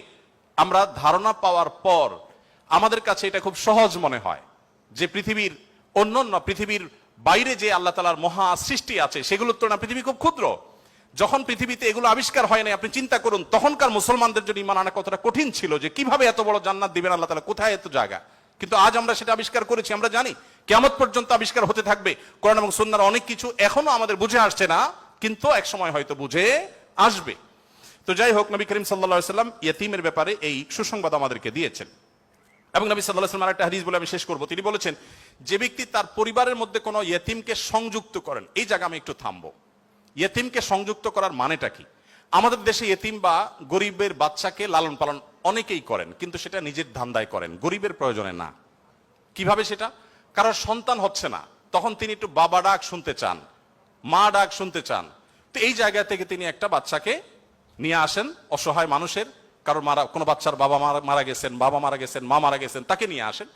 আমরা ধারণা পাওয়ার পর আমাদের কাছে এটা খুব সহজ মনে হয় যে পৃথিবীর অন্যান্য পৃথিবীর বাইরে যে আল্লাহ তাআলার মহা সৃষ্টি আছে সেগুলোর তুলনায় পৃথিবী খুব ক্ষুদ্র। যখন পৃথিবীতে এগুলো আবিষ্কার হয় নাই, আপনি চিন্তা করুন তখনকার মুসলমানদের জন্য ঈমান আনা কতটা কঠিন ছিল, যে কিভাবে এত বড় জান্নাত দিবেন আল্লাহ তাআলা, কোথায় এত জায়গা। কিন্তু আজ আমরা সেটা আবিষ্কার করেছি, আমরা জানি কিয়ামত পর্যন্ত আবিষ্কার হতে থাকবে। কোরআন এবং সুন্নাহর অনেক কিছু এখনো আমাদের বুঝে আসছে না, কিন্তু এক সময় হয়তো বুঝে আসবে। তো যাই হোক, নবী করিম সাল্লাল্লাহু আলাইহি সাল্লাম ইয়েতিমের ব্যাপারে এই সুসংবাদ আমাদেরকে দিয়েছেন। এবং নবী সাল্লাল্লাহু আলাইহি সাল্লাম আরেকটা হাদিস বলে আমি শেষ করব। তিনি বলেছেন, যে ব্যক্তি তার পরিবারের মধ্যে কোনো ইয়েতিমকে সংযুক্ত করেন, এই জায়গা আমি একটু থামবো। ইয়েতিমকে সংযুক্ত করার মানেটা কি? আমাদের দেশে ইয়েতিম বা গরিবের বাচ্চাকে লালন পালন অনেকেই করেন, কিন্তু সেটা নিজের ধান্দায় করেন, গরিবের প্রয়োজনে না। কিভাবে সেটা? কারণ সন্তান হচ্ছে না, তখন তিনি একটু বাবা ডাক শুনতে চান, মা ডাক শুনতে চান, তো এই জায়গা থেকে তিনি একটা বাচ্চাকে নিয়ে আসেন, অসহায় মানুষের, কারণ কোনো বাচ্চার বাবা মারা গেছেন, বাবা মারা গেছেন, মা মারা গেছেন, তাকে নিয়ে আসেন,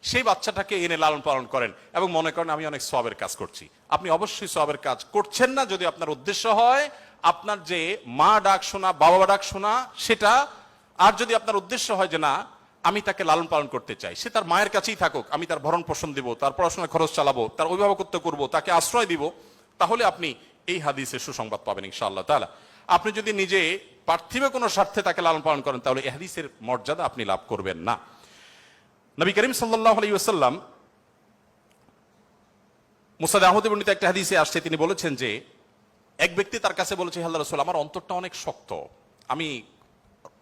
সেই বাচ্চাটাকে এনে লালন পালন করেন এবং মনে করেন আমি অনেক সওয়াবের কাজ করছি। আপনি অবশ্যই সওয়াবের কাজ করছেন না যদি আপনার উদ্দেশ্য হয় আপনার যে মা ডাক শোনা, বাবা ডাক শোনা সেটা, আর যদি আপনার উদ্দেশ্য হয় যে না আমি তাকে লালন পালন করতে চাই, সে তার মায়ের কাছেই থাকুক, আমি তার ভরণ পোষণ দিব, তার পড়াশোনার খরচ চালাবো, তার অভিভাবকত্ব করব, তাকে আশ্রয় দিব, তাহলে আপনি এই হাদিসের সুসংবাদ পাবেন ইনশাআল্লাহ তাআলা। আপনি যদি নিজে পার্থিব কোনো স্বার্থে তাকে লালন পালন করেন তাহলে এই হাদিসের মর্যাদা আপনি লাভ করবেন না। নবী করিম সাল্লাল্লাহু আলাইহি ওয়াসাল্লাম মুসনাদ আহমদে বর্ণিত একটা হাদিসে আসছে, তিনি বলেছেন যে এক ব্যক্তি তার কাছে বলেছে, হে আল্লাহর রাসূল, আমার অন্তরটা অনেক শক্ত, আমি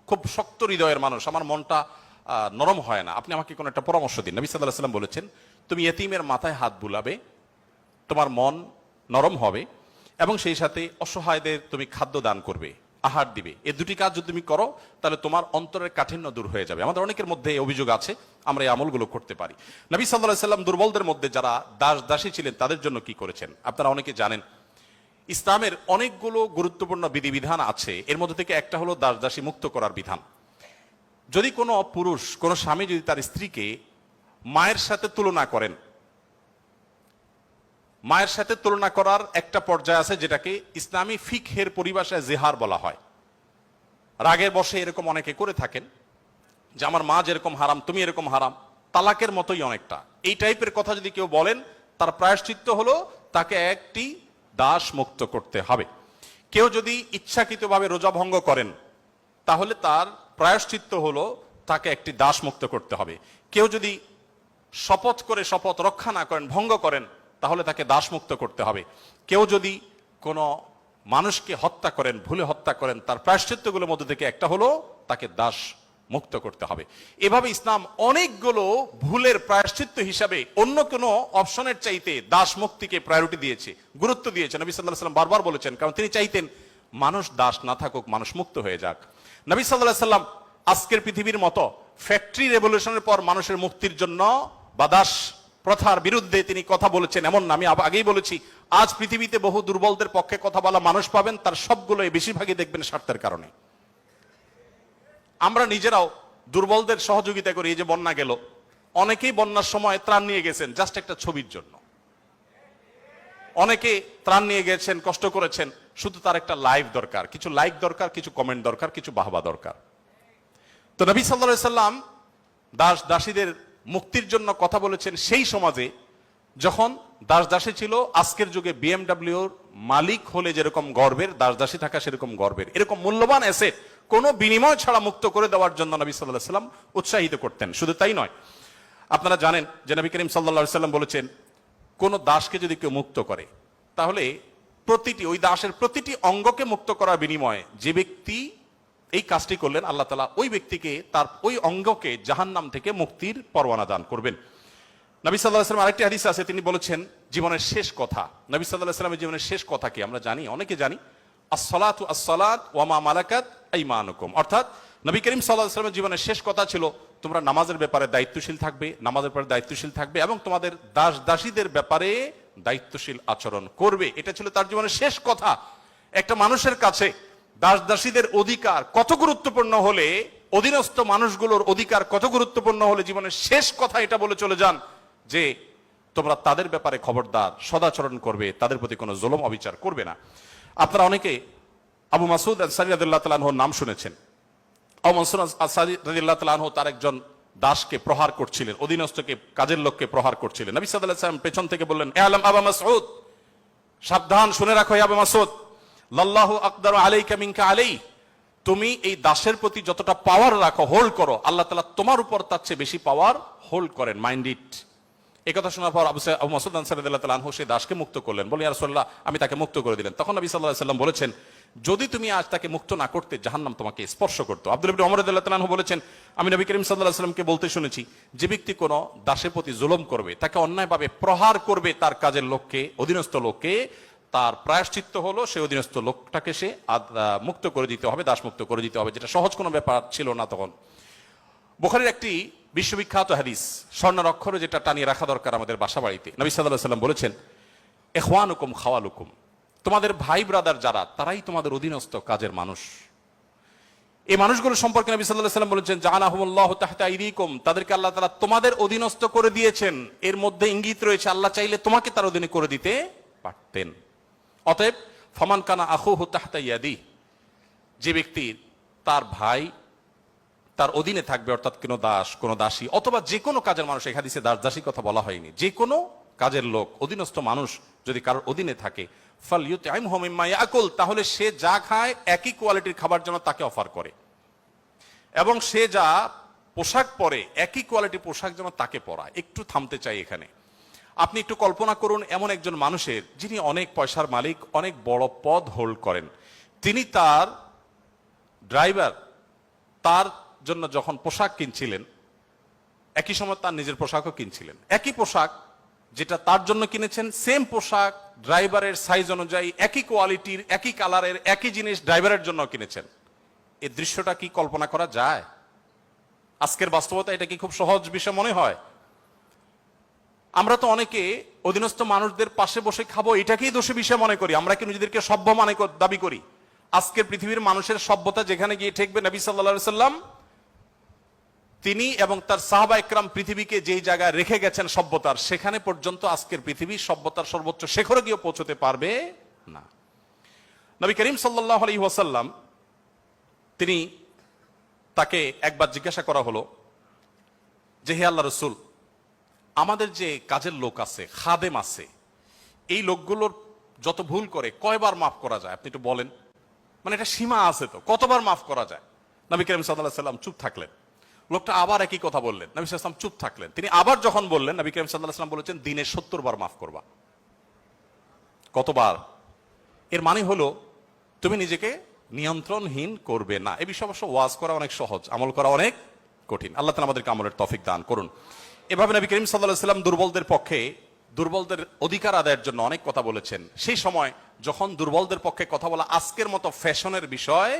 খুব শক্ত হৃদয়ের মানুষ, আমার মনটা নরম হয় না, আপনি আমাকে কোনো একটা পরামর্শ দিন। নবী সাল্লাল্লাহু আলাইহি ওয়াসাল্লাম বলেছেন, তুমি ইয়েতিমের মাথায় হাত বুলাবে, তোমার মন নরম হবে, এবং সেই সাথে অসহায়দের তুমি খাদ্য দান করবে, আহার দিবে। এই দুটি কাজ যদি তুমি করো তাহলে তোমার অন্তরের কাঠিন্য দূর হয়ে যাবে। আমাদের অনেকের মধ্যে এই অভিযোগ আছে, আমরা এই আমলগুলো করতে পারি। নবী সাল্লাল্লাহু আলাইহি ওয়াসাল্লাম দুর্বলদের মধ্যে যারা দাস দাসী ছিলেন তাদের জন্য কি করেছেন আপনারা অনেকে জানেন। ইসলামের অনেকগুলো গুরুত্বপূর্ণ বিধিবিধান আছে, এর মধ্যে থেকে একটা হলো দাস দাসী মুক্ত করার বিধান। যদি কোনো পুরুষ, কোনো স্বামী যদি তার স্ত্রীকে মায়ের সাথে তুলনা করেন, মায়ের সাথে তুলনা করার একটা পর্যায়ে আছে যেটাকে ইসলামী ফিকহের পরিভাষায় জিহার বলা হয়। রাগের বশে এরকম অনেকে করে থাকেন যে আমার মা যেরকম হারাম তুমি এরকম হারাম, তালাকের মতোই অনেকটা। এই টাইপের কথা যদি কেউ বলেন, তার প্রায়শ্চিত্ত হলো তাকে একটি দাস মুক্ত করতে হবে। কেউ যদি ইচ্ছাকৃতভাবে রোজা ভঙ্গ করেন, তাহলে তার প্রায়শ্চিত্ত হলো তাকে একটি দাস মুক্ত করতে হবে। কেউ যদি শপথ করে শপথ রক্ষা না করেন, ভঙ্গ করেন, তাহলে তাকে দাস মুক্ত করতে হবে। কেউ যদি কোনো মানুষকে হত্যা করেন, ভুলে হত্যা করেন, তার প্রায়শ্চিত্তগুলোর মধ্যে থেকে একটা হলো তাকে দাস মুক্ত করতে হবে। এভাবে ইসলাম অনেকগুলো ভুলের প্রায়শ্চিত্ত হিসাবে অন্য কোনো অপশনের চাইতে দাস মুক্তিকে প্রায়োরিটি দিয়েছে, গুরুত্ব দিয়েছে। নবী সাল্লাল্লাহু আলাইহি ওয়াসাল্লাম বারবার বলেছেন, কারণ তিনি চাইতেন মানুষ দাস না থাকুক, মানুষ মুক্ত হয়ে যাক। নবী সাল্লাল্লাহু আলাইহি ওয়াসাল্লাম আজকের পৃথিবীর মতো ফ্যাক্টরি রেভলিউশনের পর মানুষের মুক্তির জন্য বা দাস প্রথার বিরুদ্ধে তিনি কথা বলেছেন এমন না। আমি আগেই বলেছি, আজ পৃথিবীতে বহু দুর্বলদের পক্ষে কথা বলা মানুষ পাবেন, তার সবগুলোই বেশিরভাগই দেখবেন স্বার্থের কারণে। আমরা নিজেরাও দুর্বলদের সহযোগিতা করি। এই যে বন্যা গেল, অনেকেই বন্যার সময় ত্রাণ নিয়ে গেছেন জাস্ট একটা ছবির জন্য। অনেকে ত্রাণ নিয়ে গেছেন, কষ্ট করেছেন, শুধু তার একটা লাইভ দরকার, কিছু লাইক দরকার, কিছু কমেন্ট দরকার, কিছু বাহবা দরকার। তো নবী সাল্লাল্লাহু আলাইহি ওয়াসাল্লাম দাস দাসীদের মুক্তির জন্য কথা বলেছেন সেই সমাজে যখন দাস দাসী ছিল। আজকের যুগে বিএমডব্লিউর মালিক হলে যেরকম গর্বের, দাস দাসী থাকা সেরকম গর্বের। এরকম মূল্যবান অ্যাসেট কোনো বিনিময় ছাড়া মুক্ত করে দেওয়ার জন্য নবী সাল্লাল্লাহু আলাইহি ওয়াসাল্লাম উৎসাহিত করতেন। শুধু তাই নয়, আপনারা জানেন যে নবী করিম সাল্লাল্লাহু আলাইহি ওয়াসাল্লাম বলেছেন, কোন দাসকে যদি কেউ মুক্ত করে, তাহলে ওই দাসের প্রতিটি অঙ্গকে মুক্ত করার বিনিময়ে যে ব্যক্তি এই কাজটি করলেন, আল্লাহ তাআলা ওই ব্যক্তিকে তার ওই অঙ্গকে জাহান্নাম থেকে মুক্তির পরওয়ানা দান করবেন। নবী সাল্লাল্লাহু আলাইহি ওয়াসাল্লাম আরেকটি হাদিস আছে, তিনি বলেছেন জীবনের শেষ কথা। নবী সাল্লাল্লাহু আলাইহি ওয়াসাল্লামের জীবনের শেষ কথা কি আমরা জানি, অনেকে জানি, আসসালাতু আসসালাত ওয়া মা মালাকাত আইমানুকুম। অর্থাৎ নবী করিম সাল্লাল্লাহু আলাইহি ওয়াসাল্লামের জীবনের শেষ কথা ছিল, তোমরা নামাজের ব্যাপারে দায়িত্বশীল থাকবে, নামাজের ব্যাপারে দায়িত্বশীল থাকবে এবং তোমাদের দাস দাসীদের ব্যাপারে দায়িত্বশীল আচরণ করবে। এটা ছিল তার জীবনের শেষ কথা। একটা মানুষের কাছে দাস দাসীদের অধিকার কত গুরুত্বপূর্ণ হলে, অধীনস্থ মানুষগুলোর অধিকার কত গুরুত্বপূর্ণ হলে জীবনের শেষ কথা এটা বলে চলে যান যে তোমরা তাদের ব্যাপারে খবরদার, সদাচরণ করবে, তাদের প্রতি কোনো জুলুম অবিচার করবে না। আপনারা অনেকে আবু মাসউদ আনসারী রাদিয়াল্লাহু তাআলা আনহুর নাম শুনেছেন। আবু মাসউদ আনসারী রাদিয়াল্লাহু তাআলা আনহু তার একজন দাসকে প্রহার করছিলেন, অধীনস্থকে, কাজের লোককে প্রহার করছিলেন। নবী সাল্লাল্লাহু আলাইহি ওয়াসাল্লাম পেছন থেকে বললেন, আলাম আবু মাসউদ, সাবধান, শুনে রাখো হে আবু মাসউদ, লাল্লাহু আকদারু আলাইকা মিনকা আলাই, তুমি এই দাসের প্রতি যতটা পাওয়ার রাখো, হোল্ড করো, আল্লাহ তাআলা তোমার উপর তার চেয়ে বেশি পাওয়ার হোল্ড করেন, মাইন্ড ইট। এই কথা শোনার পর আবু মাসউদ আনসারী রাদিয়াল্লাহু তাআলা আনহু সেই দাসকে মুক্ত করলেন। বলে, ইয়া রাসূলুল্লাহ, আমি তাকে মুক্ত করে দিলেন। তখন নবী সাল্লাল্লাহু আলাইহি ওয়াসাল্লাম বলেছেন, যদি তুমি আজ তাকে মুক্ত না করতে, জাহান্নাম তোমাকে স্পর্শ করতো। আব্দুল্লাহ ইবনে ওমর রাদিয়াল্লাহু তাআলা আনহু বলেছেন, আমি নবী করিম সাল্লাল্লাহু আলাইহি ওয়াসাল্লামকে বলতে শুনেছি, যে ব্যক্তি কোনো দাসের প্রতি জুলুম করবে, তাকে অন্যায়ভাবে প্রহার করবে, তার কাজের লোককে, অধীনস্থ লোককে, তার প্রায়শ্চিত্ত হলো সেই অধীনস্থ লোকটাকে সে মুক্ত করে দিতে হবে, দাস মুক্ত করে দিতে হবে, যেটা সহজ কোনো ব্যাপার ছিল না তখন। বুখারীর একটি বিশ্ববিখ্যাত হাদিস, স্বর্ণের অক্ষরে যেটা টানিয়ে রাখা দরকার আমাদের বাসা বাড়িতে। নবী সাল্লাল্লাহু আলাইহি ওয়াসাল্লাম বলেছেন, ইখওয়ানুকুম খাওয়ালুকুম, তোমাদের ভাই ব্রাদার যারা, তারাই তোমাদের অধীনস্থ কাজের মানুষ। এই মানুষগুলো সম্পর্কে নবী সাল্লাল্লাহু আলাইহি ওয়াসাল্লাম বলেছেন, জাআলাহুমুল্লাহু তাহতা আইদিকুম, তাদেরকে আল্লাহ তাআলা তোমাদের অধীনস্থ করে দিয়েছেন। এর মধ্যে ইঙ্গিত রয়েছে আল্লাহ চাইলে তোমাকে তার অধীনে করে দিতে পারতেন। অতএব ফামান কানা আখুহু তাহতা ইয়াদি, যে ব্যক্তি তার ভাই তার অধীনে থাকবে, অর্থাৎ কোনো দাস, কোনো দাসী অথবা যে কোনো কাজের মানুষ, এই হাদিসে দাস দাসী কথা বলা হয়নি, যে কোনো কাজের লোক, অধীনস্থ মানুষ যদি কারোর অধীনে থাকে, ফালইউতইমহু মিম্মা ইয়াকুল, তাহলে সে যা খায় একই কোয়ালিটির খাবার যেন তাকে অফার করে, এবং সে যা পোশাক পরে একই কোয়ালিটির পোশাক যেন তাকে পরায়। একটু থামতে চাই এখানে। আপনি একটু কল্পনা করুন, এমন একজন মানুষের, যিনি অনেক পয়সার মালিক, অনেক বড় পদ হোল্ড করেন, তিনি তার ড্রাইভার, তার জন্য যখন পোশাক কিনছিলেন, একই সময় তার নিজের পোশাকও কিনছিলেন। একই পোশাক যেটা তার জন্য কিনেছেন, সেম পোশাক ড্রাইভারের সাইজ অনুযায়ী, একই কোয়ালিটির, একই কালারের, একই জিনিস ড্রাইভারের জন্য কিনেছেন। এই দৃশ্যটা কি কল্পনা করা যায়? আজকের বাস্তবতা এটা কি খুব সহজ বিষয় মনে হয়? আমরা তো অনেকে অধীনস্থ মানুষদের পাশে বসে খাবো এটাকেই দোষী বিষয় মনে করি। আমরা কি নিজেদেরকে সভ্য মানে দাবি করি? আজকের পৃথিবীর মানুষের সভ্যতা যেখানে গিয়ে ঠেকবে, নবী সাল্লাল্লাহু আলাইহি ওয়াসাল্লাম তিনি এবং তার সাহাবা একরাম পৃথিবীকে যেই জায়গায় রেখে গেছেন সভ্যতার, সেখানে পর্যন্ত আজকের পৃথিবী সভ্যতার সর্বোচ্চ শিখরে গিয়ে পৌঁছতে পারবে না। নবী করিম সাল্লাল্লাহু আলাইহি ওয়াসাল্লাম, তাকে একবার জিজ্ঞাসা করা হলো যে, হে আল্লাহর রাসূল, আমাদের যে কাজের লোক আছে, খাদেম আছে, এই লোকগুলোর যত ভুল করে কয়বার মাফ করা যায় আপনি একটু বলেন? মানে এটা সীমা আছে তো, কতবার মাফ করা যায়? নবী করিম সাল্লাল্লাহু আলাইহি সাল্লাম চুপ থাকলেন, লোকটা আবার একই কথা বললেন, নবী সাল্লাল্লাহু আলাইহি ওয়াসাল্লাম চুপ থাকলেন। তিনি আবার যখন বললেন, নবী করিম সাল্লাল্লাহু আলাইহি ওয়াসাল্লাম বলেছেন দিনে 70 বার মাফ করবা। কতবার? এর মানে হলো তুমি নিজেকে নিয়ন্ত্রণহীন করবে না। এই বিষয়ে অবশ্য ওয়াজ করা অনেক সহজ, আমল করা অনেক কঠিন। আল্লাহ তাআলা আমাদেরকে আমলের তৌফিক দান করুন। এভাবে নবী করিম সাল্লাল্লাহু আলাইহি ওয়াসাল্লাম দুর্বলদের পক্ষে, দুর্বলদের অধিকার আদায়ের জন্য অনেক কথা বলেছেন। সেই সময় যখন দুর্বলদের পক্ষে কথা বলা আজকের মতো ফ্যাশনের বিষয়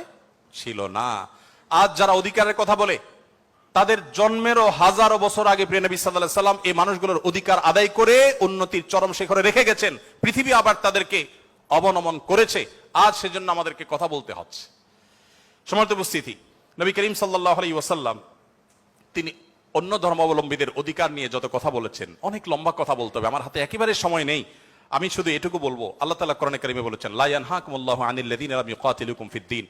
ছিল না। আজ যারা অধিকারের কথা বলে তাদের জন্মেরও হাজারো বছর আগে প্রিয় নবী সাল্লাল্লাহু আলাইহি ওয়াসাল্লাম এই মানুষগুলোর অধিকার আদায় করে উন্নতির চরম শিখরে রেখে গেছেন। পৃথিবী আবার তাদেরকে অবনমন করেছে, আজ সেজন্য আমাদেরকে কথা বলতে হচ্ছে। সম্মানিত উপস্থিতি, নবী করিম সাল্লাল্লাহু আলাইহি ওয়াসাল্লাম তিনি অন্য ধর্মাবলম্বীদের অধিকার নিয়ে যত কথা বলেছেন, অনেক লম্বা কথা বলতে হবে, আমার হাতে একেবারে সময় নেই। আমি শুধু এটুকু বলবো, আল্লাহ তাআলা কোরআনে কারিমে বলেছেন, লা ইয়ানহাকুমুল্লাহু আনিল লাযিনা লাম ইউকাতিলুকুম ফিদ-দীন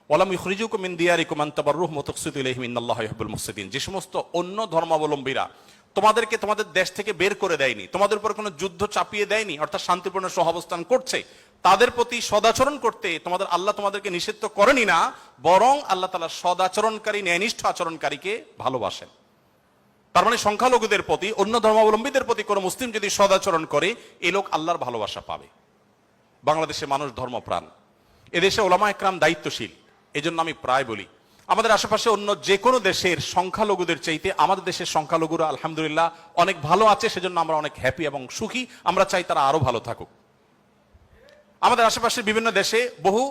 ওয়া লাম ইখরিজুকুম মিন দিয়ারিকুম আন তাবাররুহুম ওয়া তুকসিতু ইলাইহিম ইন্নাল্লাহা ইউহিব্বুল মুকসিতিন। যে সমস্ত অন্য ধর্মাবলম্বীরা তোমাদেরকে তোমাদের দেশ থেকে বের করে দেয়নি, তোমাদের উপর কোনো যুদ্ধ চাপিয়ে দেয়নি, অর্থাৎ শান্তিপূর্ণ সহাবস্থান করছে, তাদের প্রতি সদাচরণ করতে তোমাদের আল্লাহ তোমাদেরকে নিষিদ্ধ করেনি না, বরং আল্লাহ তাআলা সদাচরণকারী, ন্যায়নিষ্ঠ আচরণকারীকে ভালোবাসেন। তার মানে সংখ্যালঘুদের প্রতি, অন্য ধর্মাবলম্বীদের প্রতি কোনো মুসলিম যদি সদাচরণ করে, এই লোক আল্লাহর ভালোবাসা পাবে। বাংলাদেশে মানুষ ধর্মপ্রাণ, এদেশে ওলামা একরাম দায়িত্বশীল। এই জন্য আমি প্রায় বলি, আমাদের আশেপাশে অন্য যে কোনো দেশের সংখ্যালঘুদের চাইতে আমাদের দেশের সংখ্যালঘুরা আলহামদুলিল্লাহ অনেক ভালো আছে, সেজন্য আমরা অনেক হ্যাপি এবং সুখী। আমরা চাই তারা আরো ভালো থাকুক। আমাদের আশেপাশে বিভিন্ন দেশে বহু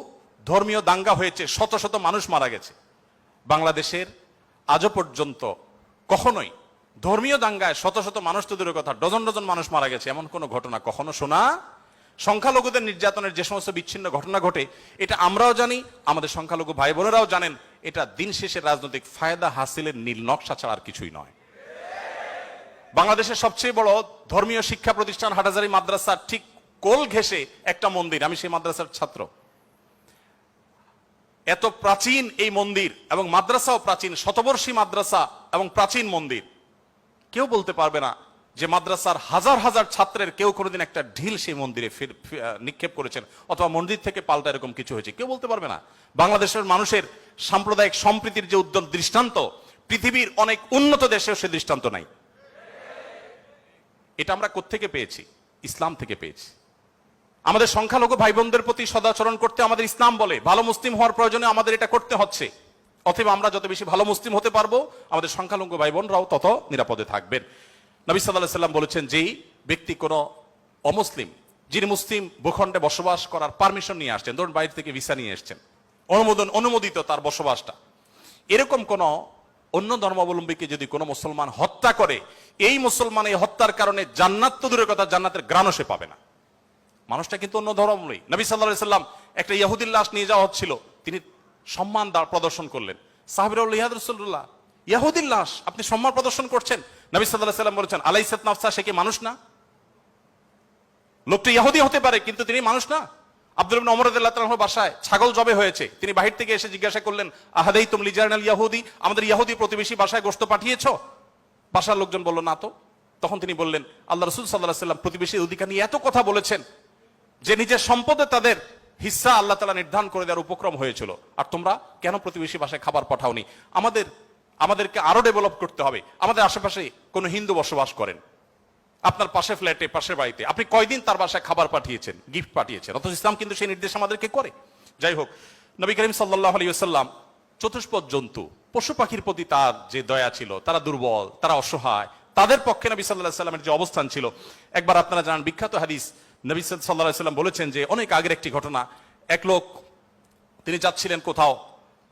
ধর্মীয় দাঙ্গা হয়েছে, শত শত মানুষ মারা গেছে। বাংলাদেশের আজও পর্যন্ত কখনোই ধর্মীয় দাঙ্গায় শত শত মানুষ তো দূরের কথা, ডজন ডজন মানুষ মারা গেছে, এমন কোনো ঘটনা কখনো শোনা। সংখ্যালঘুদের নির্যাতনের যে সমস্ত বিচ্ছিন্ন ঘটনা ঘটে, এটা আমরাও জানি, আমাদের সংখ্যালঘু ভাই বোনেরাও জানেন। এটা দিন শেষে রাজনৈতিক ফায়দা হাসিলের নীল নকশা ছাড়া আর কিছুই নয়। বাংলাদেশের সবচেয়ে বড় ধর্মীয় শিক্ষা প্রতিষ্ঠান হাটহাজারী মাদ্রাসার ঠিক কোল ঘেঁষে একটা মন্দির, আমি সেই মাদ্রাসার ছাত্র। এত প্রাচীন এই মন্দির এবং মাদ্রাসাও প্রাচীন, শতবর্ষী মাদ্রাসা এবং প্রাচীন মন্দির। কেউ বলতে পারবে না যে মাদ্রাসার হাজার হাজার ছাত্রের কেউ কোনোদিন একটা ঢিল সেই মন্দিরে নিক্ষেপ করেছেন অথবা মন্দির থেকে পাল্টা এরকম কিছু হয়েছে, কেউ বলতে পারবে না। বাংলাদেশের মানুষের সাম্প্রদায়িক সম্প্রীতির যে উদ্যম দৃষ্টান্ত, পৃথিবীর অনেক উন্নত দেশেও সে দৃষ্টান্ত নাই। এটা আমরা কোত্থেকে পেয়েছি? ইসলাম থেকে পেয়েছি। আমাদের সংখ্যালঘু ভাই বোনদের প্রতি সদাচরণ করতে আমাদের ইসলাম বলে, ভালো মুসলিম হওয়ার প্রয়োজনে আমাদের এটা করতে হচ্ছে। অতএব আমরা যত বেশি ভালো মুসলিম হতে পারবো, আমাদের সংখ্যালঘু ভাই বোনরাও তত নিরাপদে থাকবেন। নবী সাল্লাল্লাহু আলাইহি সাল্লাম বলেছেন, যেই ব্যক্তি কোনো অমুসলিম, যিনি মুসলিম ভূখণ্ডে বসবাস করার পারমিশন নিয়ে আসছেন, ধরুন বাইরে থেকে ভিসা নিয়ে এসছেন, অনুমোদিত তার বসবাসটা, এরকম কোন অন্য ধর্মাবলম্বীকে যদি কোনো মুসলমান হত্যা করে, এই মুসলমান এই হত্যার কারণে জান্নাত তো দূরের কথা, জান্নাতের ঘ্রাণও সে পাবে না। মানুষটা কিন্তু অন্য ধর্মাবলম্বী। নবী সাল্লাল্লাহু আলাইহি সাল্লাম একটা ইহুদির লাশ নিয়ে যাওয়া হচ্ছিল, তিনি সম্মান প্রদর্শন করলেন। সাহাবীরা বললেন, ইয়া রাসূলুল্লাহ, ইহুদির লাশ আপনি সম্মান প্রদর্শন করছেন? নবী সাল্লাল্লাহু আলাইহি সাল্লাম বলেছেন, আলাইসাত নাফসা, সে কি মানুষ না? লোকটা ইহুদি হতে পারে কিন্তু তিনি মানুষ না। আব্দুল ইবনে ওমর রাদিয়াল্লাহু তাআলার বাসায় ছাগল জবে হয়েছে, তিনি বাহির থেকে এসে জিজ্ঞাসা করলেন, আহাদাইতুম লিজারনাল ইয়াহুদি, আমাদের ইহুদি প্রতিবেশী বাসায় গোশত পাঠিয়েছো? বাসার লোকজন বলল, না তো। তখন তিনি বললেন, আল্লাহ রাসূল সাল্লাল্লাহু আলাইহি সাল্লাম প্রতিবেশীর অধিকার নিয়ে এত কথা বলেছেন যে নিজের সম্পদে তাদের হিস্সা আল্লাহ তাআলা নির্ধারণ করে দেওয়ার উপক্রম হয়েছিল, আর তোমরা কেন প্রতিবেশী বাসায় খাবার পাঠাওনি? আমাদেরকে আরো ডেভেলপ করতে হবে। আমাদের আশেপাশে কোনো হিন্দু বসবাস করেন, আপনার পাশে ফ্ল্যাটে, পাশের বাড়িতে, আপনি কয়দিন তার বাসায় খাবার পাঠিয়েছেন, গিফট পাঠিয়েছেন? অথচ ইসলাম কিন্তু সেই নির্দেশ আমাদেরকে করে। যাই হোক, নবী করিম সাল্লাল্লাহু আলাইহি ওয়াসাল্লাম চতুষ্পদ জন্তু, পশু পাখির প্রতি তার যে দয়া ছিল, তারা দুর্বল, তারা অসহায়, তাদের পক্ষে নবী সাল্লাল্লাহু আলাইহি ওয়াসাল্লামের যে অবস্থান ছিল, একবার আপনারা জানেন বিখ্যাত হাদিস, নবী সাল্লাল্লাহু আলাইহি ওয়াসাল্লাম বলেছেন যে অনেক আগের একটি ঘটনা, এক লোক তিনি যাচ্ছিলেন কোথাও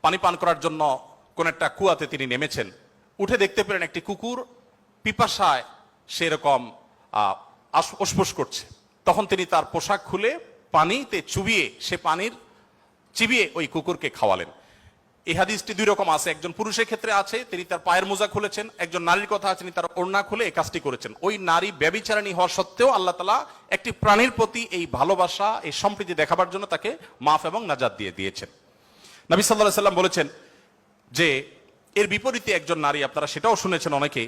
পানি পান করার জন্য, কোন একটা কুয়াতে তিনি নেমেছেন, উঠে দেখতে পেলেন একটি কুকুর পিপাসায় সেরকম অসফস করছে। তখন তিনি তার পোশাক খুলে পানিতে চুবিয়ে, সে পানির চিবিয়ে ওই কুকুরকে খাওয়ালেন। এই হাদিসটি দুই রকম আছে, একজন পুরুষের ক্ষেত্রে আছে, তিনি তার পায়ের মোজা খুলেছেন, একজন নারীর কথা আছে, তিনি তার ওড়না খুলে এই কাজটি করেছেন। ওই নারী ব্যভিচারিণী হওয়া সত্ত্বেও আল্লাহ তাআলা একটি প্রাণীর প্রতি এই ভালোবাসা, এই সম্প্রীতি দেখাবার জন্য তাকে মাফ এবং নাজাত দিয়ে দিয়েছেন। নবী সাল্লাল্লাহু আলাইহি সাল্লাম বলেছেন যে এর বিপরীতে একজন নারী, আপনারা সেটাও শুনেছেন অনেকে,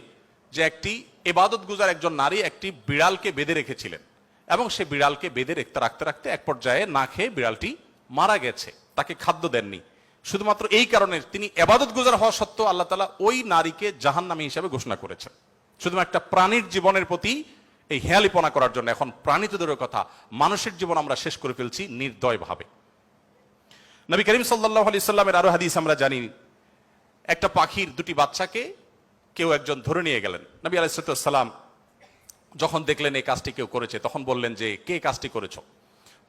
যে একটি ইবাদত গুজার একজন নারী একটি বিড়ালকে বেঁধে রেখেছিলেন এবং সে বিড়ালকে বেঁধে রাখতে রাখতে এক পর্যায়ে না খেয়ে বিড়ালটি মারা গেছে, তাকে খাদ্য দেননি। শুধুমাত্র এই কারণে তিনি ইবাদত গুজার হওয়া সত্ত্বেও আল্লাহ তাআলা ওই নারীকে জাহান্নামী হিসেবে ঘোষণা করেছেন, শুধুমাত্র একটা প্রাণীর জীবনের প্রতি এই হেয়ালিপনা করার জন্য। এখন প্রাণী তো দূরের কথা, মানুষের জীবন আমরা শেষ করে ফেলছি নির্দয় ভাবে। নবী করিম সাল্লাল্লাহু আলাইহি সাল্লামের আরো হাদিস আমরা জানি, একটা পাখির দুটি বাচ্চাকে কেউ একজন ধরে নিয়ে গেলেন। নবী আলাইহিস সালাম যখন দেখলেন এই কাজটি কেউ করেছে, তখন বললেন যে কে কাজটি করেছ?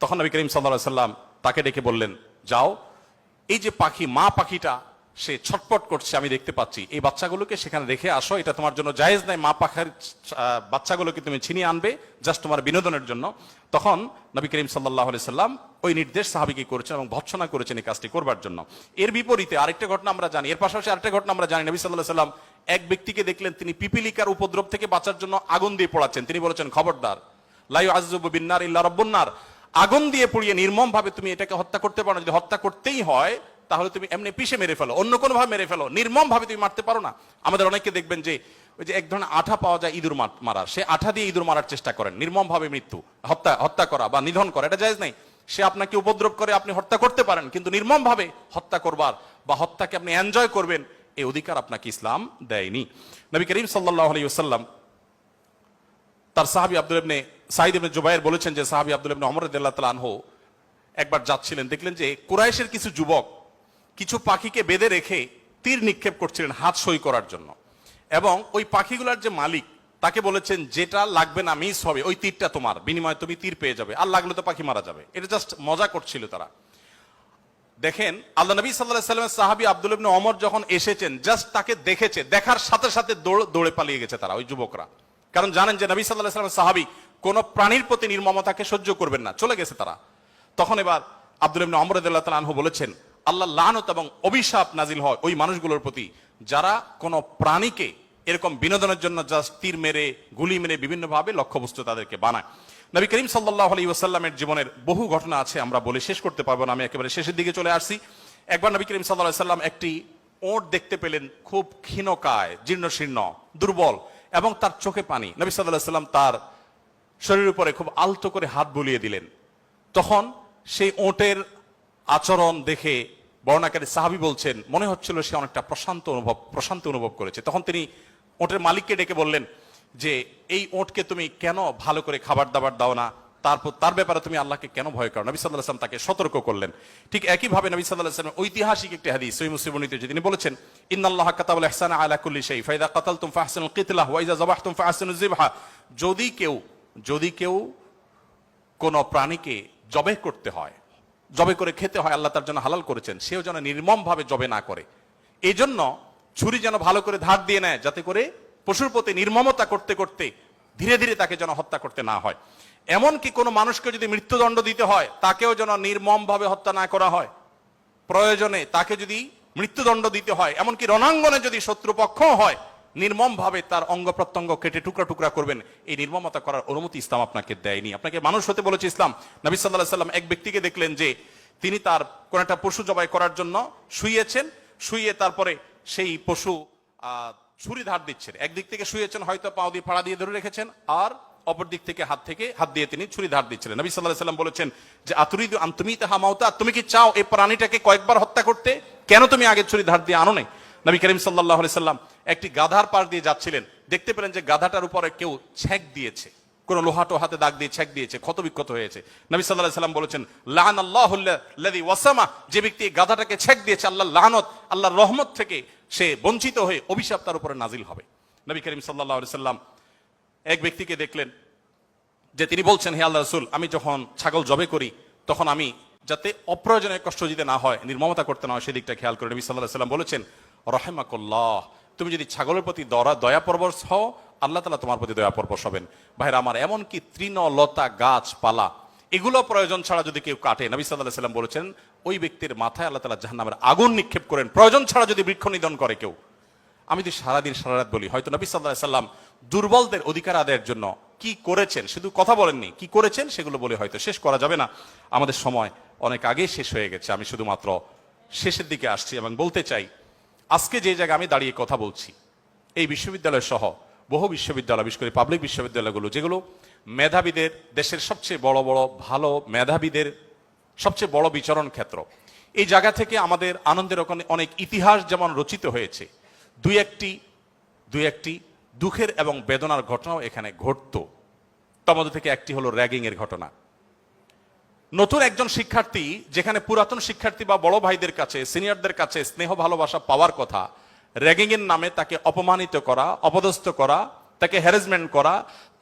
তখন নবী করিম সাল্লাল্লাহু আলাইহি সাল্লাম তাকে ডেকে বললেন, যাও, এই যে পাখি, মা পাখিটা সে ছটপট করছে আমি দেখতে পাচ্ছি, এই বাচ্চাগুলোকে সেখানে রেখে আসো, এটা তোমার জন্য জায়েজ নাই, মা পাখির বাচ্চাগুলোকে তুমি ছিনিয়ে আনবে জাস্ট তোমার বিনোদনের জন্য। তখন নবী করিম সাল্লাল্লাহু আলাইহি সাল্লাম ওই নির্দেশ সাহাবীকে করেছেন এবং ভৎসনা করেছেন এই কাজটি করবার জন্য। এর বিপরীতে আরেকটা ঘটনা আমরা জানি, এর পাশাপাশি আরেকটা ঘটনা আমরা জানি, নবী সাল্লাল্লাহু আলাইহি সাল্লাম এক ব্যক্তিকে দেখলেন তিনি পিপিলিকার উপদ্রব থেকে বাঁচার জন্য আগুন দিয়ে পোড়াচ্ছেন। তিনি বলেছেন, খবরদার, লা ইউআযযিবু বিন-নার ইল্লা রাব্বুন নার, আগুন দিয়ে পুড়িয়ে নির্মম ভাবে তুমি এটাকে হত্যা করতে পারো না। যদি হত্যা করতেই হয় তাহলে তুমি এমনি পিষে মেরে ফেলো, অন্য কোনো ভাবে মেরে ফেলো, নির্মম ভাবে তুমি মারতে পারো না। আমাদের অনেকে দেখবেন যে ওই যে এক ধরনের আঠা পাওয়া যায় ইঁদুর মারার, সে আঠা দিয়ে ইঁদুর মারার চেষ্টা করেন, নির্মম ভাবে মৃত্যু, হত্যা করা বা নিধন করা, এটা জায়েজ নাই। সে আপনাকে উপদ্রব করে, আপনি হত্যা করতে পারেন, কিন্তু নির্মম ভাবে হত্যা করবার বা হত্যাকে আপনি এনজয় করবেন এই অধিকার আপনাকে ইসলাম দেয়নি। নবী করিম সাল্লাল্লাহু আলাইহি ওয়াসাল্লাম তার সাহাবী আব্দুল ইবনে সাঈদ ইবনে জুবায়ের বলেছেন যে সাহাবী আব্দুল ইবনে ওমর রাদিয়াল্লাহু তাআলা আনহু একবার যাচ্ছিলেন, দেখলেন যে কুরাইশের কিছু যুবক কিছু পাখিকে বেঁধে রেখে তীর নিক্ষেপ করছিলেন হাত সই করার জন্য, এবং ওই পাখিগুলোর যে মালিক তাকে বলেছেন যেটা লাগবে না, মিস হবে, ওই তীরটা তোমার, বিনিময়ে তুমি তীর পেয়ে যাবে, আর লাগলে তো পাখি মারা যাবে। এটা জাস্ট মজা করছিল তারা। দেখেন আল্লাহ নবী সাল্লাল্লাহু আলাইহি ওয়াসাল্লামের সাহাবী আব্দুল ইবনে ওমর যখন এসেছেন, জাস্ট তাকে দেখেছে, দেখার সাথে সাথে দৌড়ে পালিয়ে গেছে তারা, ওই যুবকরা, কারণ জানেন যে নবী সাল্লাল্লাহু আলাইহি ওয়াসাল্লামের সাহাবী কোন প্রাণীর প্রতি নির্মমতাকে সহ্য করবেন না, চলে গেছে তারা। তখন এবার আব্দুল ইবনে ওমর রাদিয়াল্লাহু তাআলা আনহু বলেছেন, আল্লাহ লানত এবং অভিশাপ নাজিল হয় ওই মানুষগুলোর প্রতি যারা কোন প্রাণীকে এরকম বিনোদনের জন্য জাস্ট তীর মেরে, গুলি মেরে বিভিন্নভাবে লক্ষ্যবস্তু তাদেরকে বানায়। নবী করিম সাল্লাল্লাহু আলাইহি ওয়াসাল্লামের জীবনের বহু ঘটনা আছে, আমরা বলে শেষ করতে পারবো না, আমি একেবারে শেষের দিকে চলে আসছি। একবার নবী করিম সাল্লাল্লাহু আলাইহি ওয়াসাল্লাম একটি ওট দেখতে পেলেন, খুব ক্ষীণকায়, জীর্ণশীর্ণ, দুর্বল, এবং তার চোখে পানি। নবী সাল্লাল্লাহু আলাইহি ওয়াসাল্লাম তার শরীরের উপরে খুব আলতো করে হাত বুলিয়ে দিলেন। তখন সেই ওটের আচরণ দেখে বর্ণনাকারী সাহাবী বলছেন মনে হচ্ছিল সে অনেকটা প্রশান্ত অনুভব করেছে। তখন তিনি ওটের মালিককে ডেকে বললেন যে এই ওটকে তুমি কেন ভালো করে খাবার দাবার দাও না, তার ব্যাপারে তুমি আল্লাহকে কেন ভয় করো? নবী সাল্লাল্লাহু আলাইহি ওয়াসাল্লাম তাকে সতর্ক করলেন। ঠিক একই ভাবে নবী সাল্লাল্লাহু আলাইহি ওয়াসাল্লাম ঐতিহাসিক একটি হাদিস সহিহ মুসলিম বর্ণিত, তিনি বলেছেন, ইন্নাল্লাহা কাতাবাল ইহসানা আলা কুল্লি শাই ফাইদা কাতালতুম ফাহসিনুল কিতলাহ ওয়া ইযা যাবাহতুম ফাহসিনুজ যিবহা। যদি কেউ কোন প্রাণীকে জবে করতে হয়, জবে করে খেতে হয়, আল্লাহ তার জন্য হালাল করেছেন, সেও যেন নির্মম ভাবে জবে না করে। এই জন্য ছুরি যেন ভালো করে ধার দিয়ে নেয়, যাতে করে পশুর প্রতি নির্মমতা করতে করতে ধীরে ধীরে তাকে যেন হত্যা করতে না হয়। এমনকি কোনো মানুষকে যদি মৃত্যুদণ্ড দিতে হয়, তাকেও যেন নির্মম ভাবে হত্যা না করা হয়। প্রয়োজনে তাকে যদি মৃত্যুদণ্ড দিতে হয়, এমনকি রণাঙ্গনে যদি শত্রুপক্ষ হয়, নির্মম ভাবে তার অঙ্গ প্রত্যঙ্গ কেটে টুকরা টুকরা করবেন, এই নির্মমতা করার অনুমতি ইসলাম আপনাকে দেয়নি। আপনাকে মানুষ হতে বলেছে ইসলাম। নবী সাল্লাল্লাহু আলাইহি ওয়াসাল্লাম এক ব্যক্তিকে দেখলেন যে তিনি তার কোন একটা পশু জবাই করার জন্য শুইয়ে তারপরে সেই পশু ছুরি ধার দিচ্ছেন। একদিক থেকে শুয়েছেন, হয়তো পাও দিয়ে ফাড়া দিয়ে ধরে রেখেছেন, আর অপর দিক থেকে হাত দিয়ে তিনি ছুরি ধার দিচ্ছিলেন। নবী সাল্লাল্লাহু আলাইহি ওয়াসাল্লাম বলেছেন যে আতুরিদু আন তুমিতাহা মাউতা, তুমি কি চাও এই প্রাণীটাকে কয়েকবার হত্যা করতে? কেন তুমি আগে ছুরি ধার দিয়ে আনো নাই? নবী করিম সাল্লাল্লাহু আলাইহি ওয়াসাল্লাম একটি গাধার পাশ দিয়ে যাচ্ছিলেন, দেখতে পেলেন যে গাধাটার উপরে কেউ ছেক দিয়েছে, কোন লোহাটো হাতে দাগ দিয়ে ছেক দিয়েছে, ক্ষত বিক্ষত হয়েছে। নবী সাল্লাল্লাহু আলাইহি ওয়াসাল্লাম বলেছেন, লাআনাল্লাহুল্লাযী ওয়াসামা, যে ব্যক্তি গাধাটাকে ছেক দিয়েছে, আল্লাহর লানত, আল্লাহর রহমত থেকে সে বঞ্চিত হয়ে অভিশাপ তার উপরে নাজিল হবে। নবী করিম সাল্লাল্লাহু আলাইহি ওয়াসাল্লাম এক ব্যক্তিকে দেখলেন যে তিনি বলছেন, হে আল্লাহর রাসূল, আমি যখন ছাগল জবে করি তখন আমি যাতে অপ্রয়োজনীয় কষ্ট দিতে না হয়, নির্মমতা করতে না হয়, সেদিকটা খেয়াল করে। নবী সাল্লাল্লাহু আলাইহি ওয়াসাল্লাম বলেছেন, রাহিমাকুল্লাহ, তুমি যদি ছাগলের প্রতি দয়া পরবশ হও, আল্লাহ তাআলা তোমার প্রতি দয়া পরবশ হবেন। ভাইরা আমার, এমনকি তৃণলতা গাছপালা এগুলো প্রয়োজন ছাড়া যদি কেউ কাটে, নবী সাল্লাল্লাহু আলাইহি ওয়াসাল্লাম বলেছেন ওই ব্যক্তির মাথায় আল্লাহ তাআলা জাহান্নামের আগুন নিক্ষেপ করেন। প্রয়োজন ছাড়া যদি বৃক্ষ নিধন করে কেউ, আমি তো সারাদিন সারারাত বলি, হয়তো নবী সাল্লাল্লাহু আলাইহি ওয়াসাল্লাম দুর্বলদের অধিকার আদায়ের জন্য কি করেছেন, শুধু কথা বলেননি, কি করেছেন সেগুলো বলে হয়তো শেষ করা যাবে না। আমাদের সময় অনেক আগে শেষ হয়ে গেছে। আমি শুধুমাত্র শেষের দিকে আসছি এবং বলতে চাই, আজকে যে জায়গায় আমি দাঁড়িয়ে কথা বলছি, এই বিশ্ববিদ্যালয় সহ বহু বিশ্ববিদ্যালয়, বিশেষ করে পাবলিক বিশ্ববিদ্যালয়গুলো, যেগুলো মেধাবীদের, দেশের সবচেয়ে বড় বড় ভালো মেধাবীদের সবচেয়ে বড় বিচরণ ক্ষেত্র, এই জায়গা থেকে আমাদের আনন্দের ওখানে অনেক ইতিহাস যেমন রচিত হয়েছে, দুই একটি দুঃখের এবং বেদনার ঘটনাও এখানে ঘটতো। তার মধ্যে থেকে একটি হলো র্যাগিং এর ঘটনা। নতুন একজন শিক্ষার্থী, যেখানে পুরাতন শিক্ষার্থী বা বড় ভাইদের কাছে, সিনিয়রদের কাছে স্নেহ ভালোবাসা পাওয়ার কথা, র্যাগিং এর নামে তাকে অপমানিত করা, অপদস্থ করা, তাকে হ্যারাসমেন্ট করা,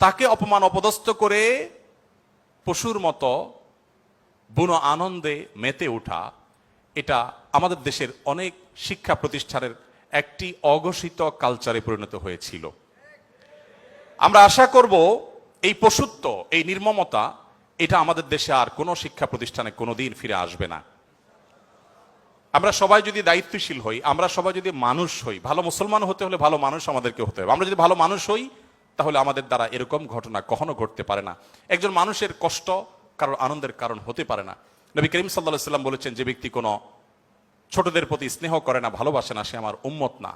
তাকে অপমান অপদস্থ করে পশুর মতো বুনো আনন্দে মেতে ওঠা, এটা আমাদের দেশের অনেক শিক্ষা প্রতিষ্ঠানের একটি অঘোষিত কালচারে পরিণত হয়েছিল। আমরা আশা করব এই পশুত্ব, এই নির্মমতা, এটা আমাদের দেশে আর কোনো শিক্ষা প্রতিষ্ঠানে কোনোদিন ফিরে আসবে না। আমরা সবাই যদি দায়িত্বশীল হই, আমরা সবাই যদি মানুষ হই, ভালো মুসলমান হতে হলে ভালো মানুষ আমাদেরকে হতে হবে। আমরা যদি ভালো মানুষ হই, তাহলে আমাদের দ্বারা এরকম ঘটনা কখনো ঘটতে পারে না। একজন মানুষের কষ্ট কারোর আনন্দের কারণ হতে পারে না। নবী করিম সাল্লাল্লাহু আলাইহি ওয়াসাল্লাম বলেছেন, যে ব্যক্তি কোনো ছোটদের প্রতি স্নেহ করে না, ভালোবাসে না, সে আমার উম্মত না।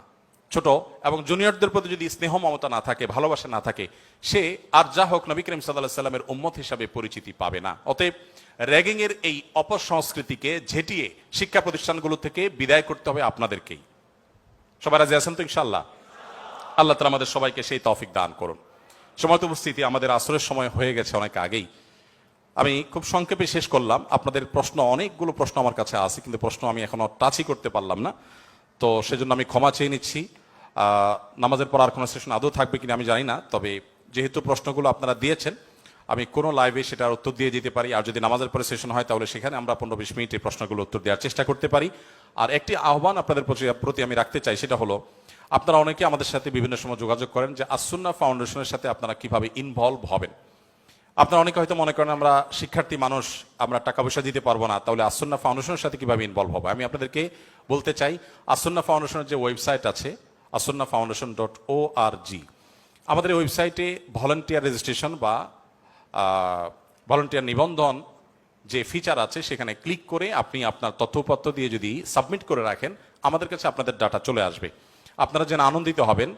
ছোট এবং জুনিয়রদের প্রতি যদি স্নেহ মমতা না থাকে, ভালোবাসা না থাকে, সে আর যা হোক নবী করিম সাল্লাল্লাহু আলাইহি ওয়াসাল্লামের উম্মত হিসাবে পরিচিতি পাবে না। অতএব র্যাগিং এর এই অপসংস্কৃতিকে ঝেঁটিয়ে শিক্ষা প্রতিষ্ঠানগুলো থেকে বিদায় করতে হবে আপনাদেরকেই। সবাই রাজি আছেন তো ইনশাআল্লাহ? আল্লাহ তাআলা আমাদের সবাইকে সেই তৌফিক দান করুন। সময় উপস্থিতি, আমাদের আসরের সময় হয়ে গেছে অনেক আগেই। আমি খুব সংক্ষেপে শেষ করলাম। আপনাদের প্রশ্ন, অনেকগুলো প্রশ্ন আমার কাছে আছে, কিন্তু প্রশ্ন আমি এখনো টাচই করতে পারলাম না, তো সেজন্য আমি ক্ষমা চেয়ে নিচ্ছি। নামাজের পর আর কোনো সেশন আদৌ থাকবে কিনা আমি জানি না, তবে যেহেতু প্রশ্নগুলো আপনারা দিয়েছেন, আমি কোনো লাইভে সেটার উত্তর দিয়ে যেতে পারি। আর যদি নামাজের পরে সেশন হয়, তাহলে সেখানে আমরা 15-20 মিনিটে প্রশ্নগুলো উত্তর দেওয়ার চেষ্টা করতে পারি। আর একটি আহ্বান আপনাদের প্রতি আমি রাখতে চাই, সেটা হলো, আপনারা অনেকে আমাদের সাথে বিভিন্ন সময় যোগাযোগ করেন যে আসুন্নাহ ফাউন্ডেশনের সাথে আপনারা কিভাবে ইনভলভ হবেন। আপনারা অনেকে হয়তো মনে করেন আমরা শিক্ষার্থী মানুষ, আমরা টাকা পয়সা দিতে পারবো না, তাহলে আসুন্নাহ ফাউন্ডেশনের সাথে কিভাবে ইনভলভ হবে। আমি আপনাদেরকে বলতে চাই, আসুন্নাহ ফাউন্ডেশনের যে ওয়েবসাইট আছে, asunnahfoundation.org, আমাদের এই ওয়েবসাইটে ভলান্টিয়ার রেজিস্ট্রেশন বা ভলান্টিয়ার নিবন্ধন যে ফিচার আছে, সেখানে ক্লিক করে আপনি আপনার তথ্যপত্র দিয়ে যদি সাবমিট করে রাখেন, আমাদের কাছে আপনাদের ডাটা চলে আসবে। আপনারা যেন আনন্দিত হবেন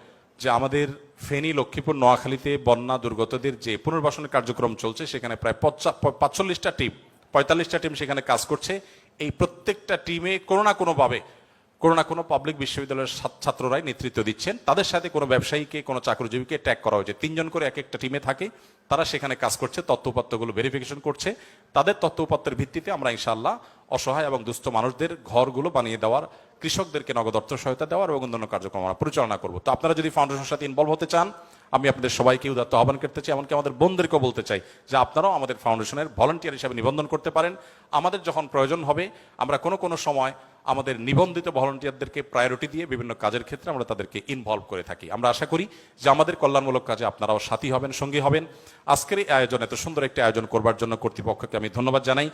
যে আমাদের ফেনী, লক্ষ্মীপুর, নোয়াখালীতে বন্যা দুর্গতদের যে পুনর্বাসনের কার্যক্রম চলছে, সেখানে প্রায় 45টা টিম, 45টা টিম সেখানে কাজ করছে। এই প্রত্যেকটা টিমে কোনো না কোনো পাবলিক বিশ্ববিদ্যালয়ের ছাত্ররাই নেতৃত্ব দিচ্ছেন। তাদের সাথে কোনো ব্যবসায়ীকে, কোনো চাকরিজীবীকে ট্যাগ করা হয়েছে। 3 জন করে এক একটা টিমে থাকে, তারা সেখানে কাজ করছে, তথ্যপত্রগুলো ভেরিফিকেশন করছে। তাদের তথ্যপত্রের ভিত্তিতে আমরা ইনশাআল্লাহ অসহায় এবং দুস্থ মানুষদের ঘরগুলো বানিয়ে দেওয়ার, কৃষকদেরকে নগদ অর্থ সহায়তা দেওয়ার এবং অন্যান্য কার্যক্রম আমরা পরিচালনা করব। তো আপনারা যদি ফাউন্ডেশনের সাথে ইনভলভ হতে চান, আমি আপনাদের সবাইকে উদাত্ত আহ্বান করতে চাই, এমনকি আমাদের বোনদেরকেও বলতে চাই যে আপনারাও আমাদের ফাউন্ডেশনের ভলান্টিয়ার হিসেবে নিবন্ধন করতে পারেন। আমাদের যখন প্রয়োজন হবে, আমরা কোনো সময় আমাদের নিবন্ধিত ভলান্টিয়ারদেরকে প্রায়োরিটি দিয়ে বিভিন্ন কাজের ক্ষেত্রে আমরা তাদেরকে ইনভলভ করে থাকি। আমরা আশা করি যে আমাদের কল্যাণমূলক কাজে আপনারাও সাথী হবেন, সঙ্গী হবেন। আজকের এই আয়োজন, এত সুন্দর একটি আয়োজন করবার জন্য কর্তৃপক্ষকে আমি ধন্যবাদ জানাই।